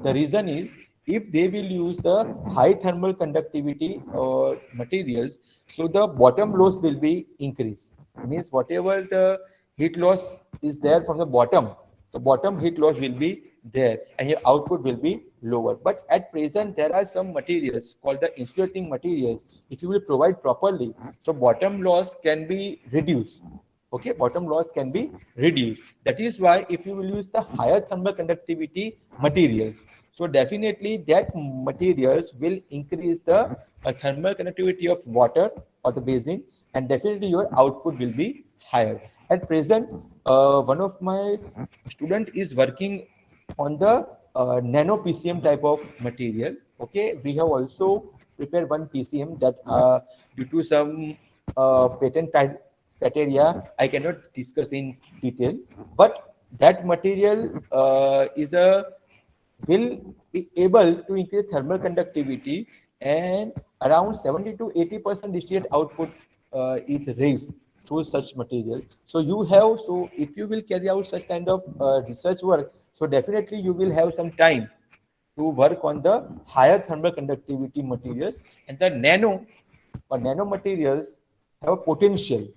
The reason is, if they will use the high thermal conductivity materials, so the bottom loss will be increased. Means whatever the heat loss is there from the bottom heat loss will be there, and your output will be lower. But at present, there are some materials called the insulating materials. If you will provide properly, so bottom loss can be reduced. Okay, bottom loss can be reduced. That is why if you will use the higher thermal conductivity materials, so definitely that materials will increase the thermal conductivity of water or the basin, and definitely your output will be higher. At present, one of my student is working on the nano PCM type of material. Okay, we have also prepared one PCM that due to some patent criteria, I cannot discuss in detail, but that material is a will be able to increase thermal conductivity, and around 70 to 80% distillate output is raised through such material. So you have, so if you will carry out such kind of research work, so definitely you will have some time to work on the higher thermal conductivity materials. And the nano or nano materials have a potential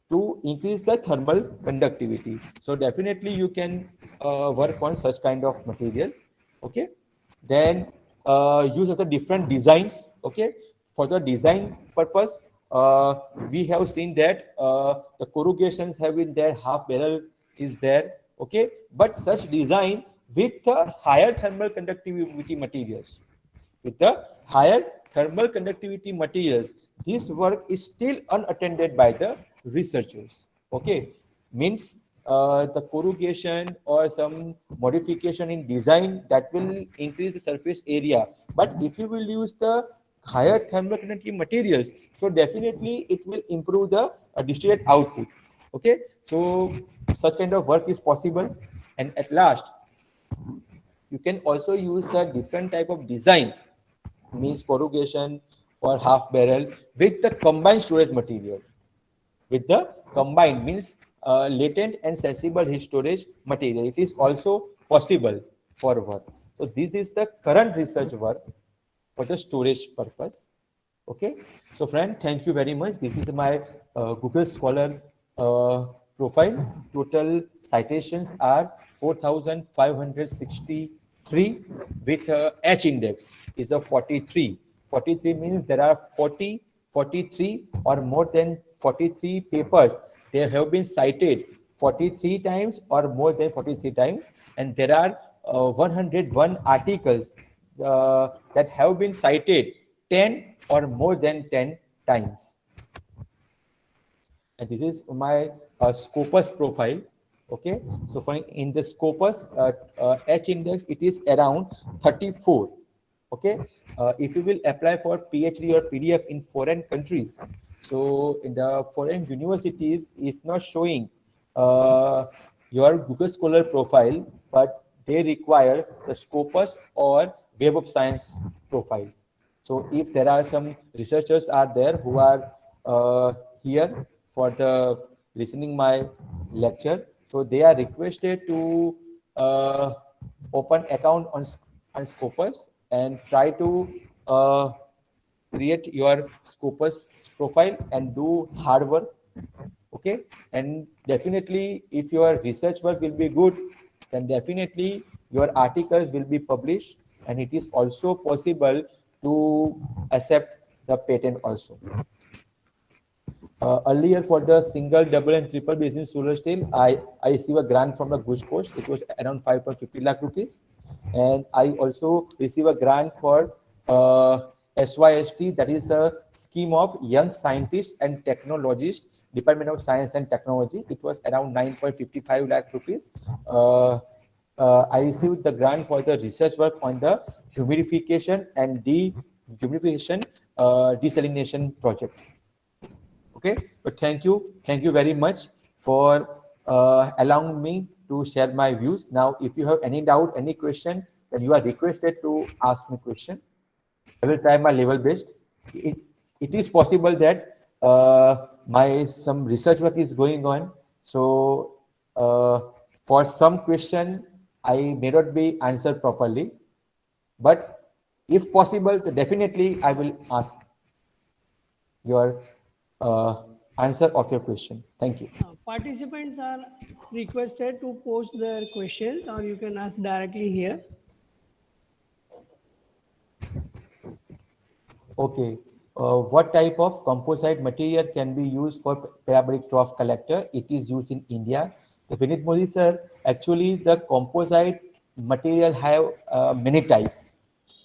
to increase the thermal conductivity. So definitely you can work on such kind of materials. Okay, then use of the different designs. Okay, for the design purpose, we have seen that the corrugations have been there, half barrel is there. Okay, but such design with the higher thermal conductivity materials, with the higher thermal conductivity materials, this work is still unattended by the researchers. Okay, means the corrugation or some modification in design, that will increase the surface area. But if you will use the higher thermal conductivity materials, so definitely it will improve the distillate output. Okay, so such kind of work is possible. And at last, You can also use the different type of design, means corrugation or half barrel, with the combined storage material. With the combined means latent and sensible heat storage material. It is also possible for work. So this is the current research work for the storage purpose. Okay. So friend, thank you very much. This is my Google Scholar profile. Total citations are 4,563 with H index is of 43. 43 means there are 40, 43 or more than 43 papers. They have been cited 43 times or more than 43 times, and there are 101 articles that have been cited 10 or more than 10 times. And this is my Scopus profile. Okay, so for in the Scopus H index, it is around 34. Okay, if you will apply for PhD or PDF in foreign countries, so in the foreign universities is not showing your Google Scholar profile, but they require the Scopus or Web of Science profile. So if there are some researchers are there who are here for the listening my lecture, so they are requested to open account on Scopus and try to create your Scopus profile and do hard work. Okay, and definitely if your research work will be good, then definitely your articles will be published, and it is also possible to accept the patent also. Earlier for the single, double, and triple business solar steel, I received a grant from the Gush Coast. It was around 5.50 lakh rupees. And I also received a grant for SYST, that is a scheme of Young Scientists and Technologists, Department of Science and Technology. It was around 9.55 lakh rupees. I received the grant for the research work on the humidification and dehumidification desalination project. Okay, but thank you very much for allowing me to share my views. Now, if you have any doubt, any question, then you are requested to ask me question. I will try my level best. It is possible that my some research work is going on, so for some question I may not be answered properly, but if possible, definitely I will ask your answer of your question. Thank you. Participants are requested to post their questions, or you can ask directly here. Okay. What type of composite material can be used for parabolic trough collector? It is used in India. So Vinit Modi sir, actually the composite material have many types.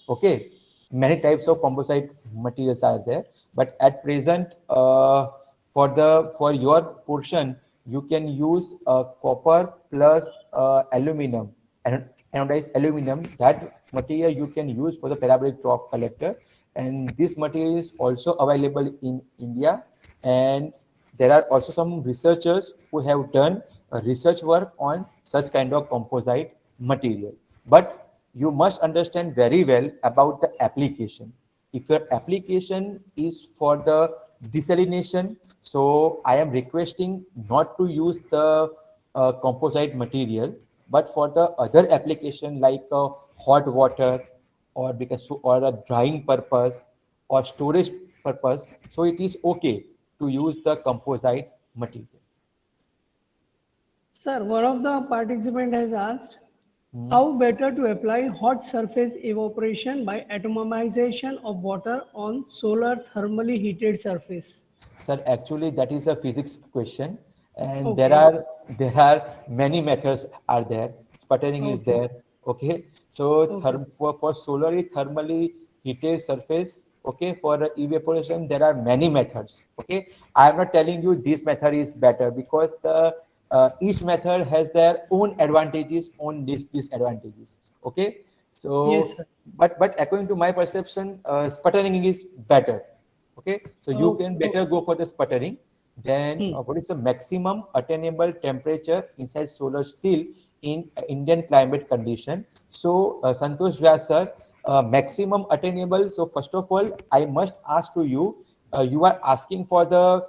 Okay, many types of composite materials are there, but at present for your portion you can use copper plus aluminum and anodized aluminum. That material you can use for the parabolic trough collector, and this material is also available in India. And there are also some researchers who have done research work on such kind of composite material, but you must understand very well about the application. If your application is for the desalination, so I am requesting not to use the composite material, but for the other application like hot water or because or a drying purpose or storage purpose, so it is okay to use the composite material. Sir, one of the participant has asked, how better to apply hot surface evaporation by atomization of water on solar thermally heated surface? Sir, actually that is a physics question, and Okay. there are many methods are there. Sputtering is Okay. there. Okay, so Okay. for solarly thermally heated surface, okay, for the evaporation there are many methods. Okay, I am not telling you this method is better, because the each method has their own advantages, own disadvantages. Okay, Yes, so sir. but according to my perception, sputtering is better. Okay, so you can better go for the sputtering. Then what is the maximum attainable temperature inside solar steel in Indian climate condition. So, Santosh Vyas sir, maximum attainable. So, first of all, I must ask to you, you are asking for the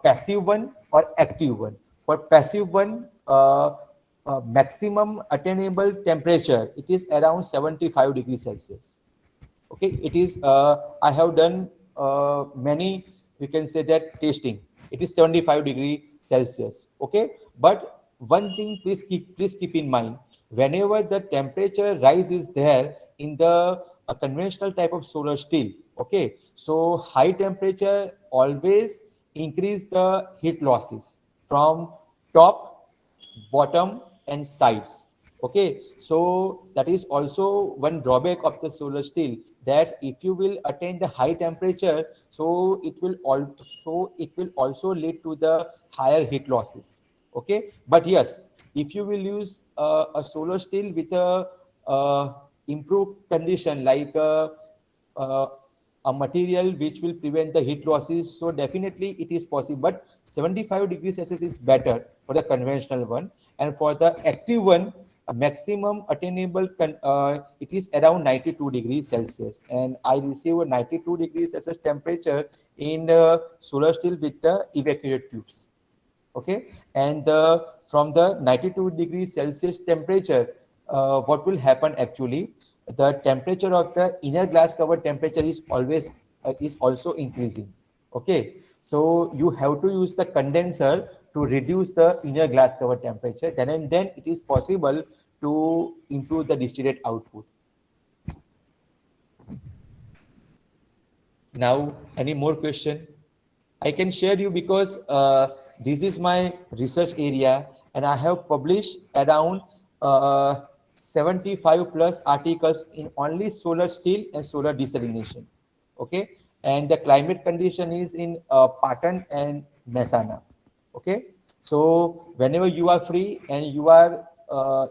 passive one or active one? For passive one, maximum attainable temperature, it is around 75 degrees Celsius. Okay, it is, I have done many, we can say that tasting, it is 75 degrees Celsius. Okay, but one thing, please keep in mind, whenever the temperature rise is there in the conventional type of solar steel, okay, so high temperature always increase the heat losses from top, bottom and sides. Okay, so that is also one drawback of the solar steel, that if you will attain the high temperature, so it will also lead to the higher heat losses. Okay, but yes, if you will use a solar steel with a improved condition, like uh, a material which will prevent the heat losses, so definitely it is possible, but 75 degrees Celsius is better for the conventional one. And for the active one, a maximum attainable it is around 92 degrees Celsius, and I receive a 92 degrees Celsius temperature in solar steel with the evacuated tubes. Okay, and from the 92 degrees Celsius temperature, what will happen actually, the temperature of the inner glass cover temperature is always is also increasing. Okay, so you have to use the condenser to reduce the inner glass cover temperature, then and then it is possible to improve the distillate output. Now, any more question? I can share you, because this is my research area, and I have published around 75 plus articles in only solar steel and solar desalination. Okay, and the climate condition is in Patan and Mehsana. Okay, so whenever you are free and you are,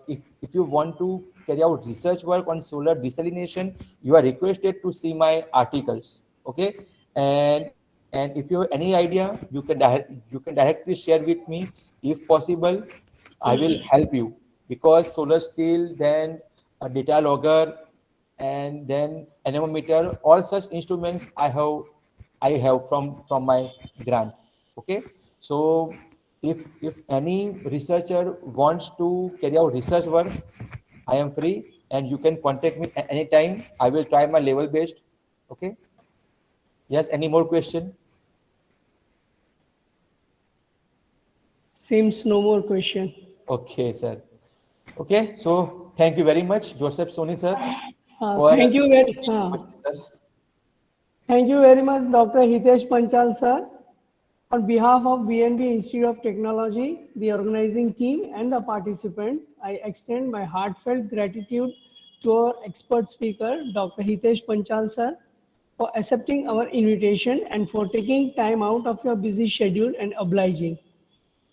if you want to carry out research work on solar desalination, you are requested to see my articles. Okay, and if you have any idea, you can directly share with me. If possible, I will help you, because solar steel, then a data logger, and then anemometer, all such instruments I have from my grant. Okay, so if any researcher wants to carry out research work, I am free, and you can contact me at any time. I will try my level best. Okay. Yes. Any more question? Seems no more question. Okay, sir. Okay, so thank you very much, Joseph Soni, sir, Uh, for thank you very, sir. thank you very much, Dr. Hitesh Panchal, sir. On behalf of BNB Institute of Technology, the organizing team and the participants, I extend my heartfelt gratitude to our expert speaker, Dr. Hitesh Panchal, sir, for accepting our invitation and for taking time out of your busy schedule and obliging.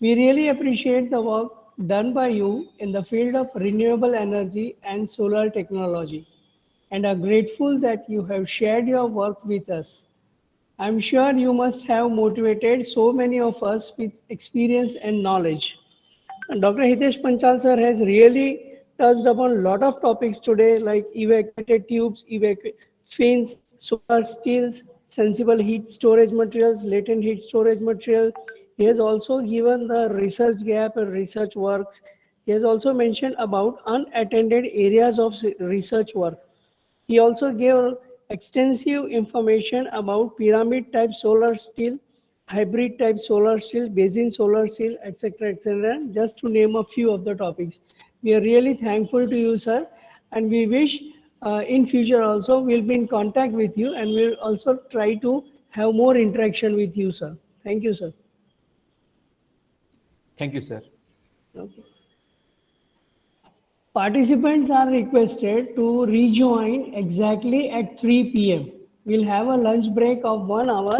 We really appreciate the work done by you in the field of renewable energy and solar technology, and are grateful that you have shared your work with us. I'm sure you must have motivated so many of us with experience and knowledge. And Dr. Hitesh Panchal sir has really touched upon a lot of topics today, like evacuated tubes, fins, solar steels, sensible heat storage materials, latent heat storage material. He has also given the research gap and research works. He has also mentioned about unattended areas of research work. He also gave extensive information about pyramid type solar steel, hybrid type solar steel, basin solar steel, etc., just to name a few of the topics. We are really thankful to you, sir, and we wish in future also we'll be in contact with you, and we'll also try to have more interaction with you, sir. Thank you, sir. Thank you, sir. Okay. Participants are requested to rejoin exactly at 3 p.m. We'll have a lunch break of 1 hour.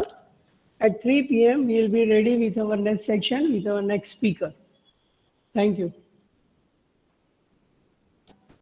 At 3 p.m., we'll be ready with our next section with our next speaker. Thank you.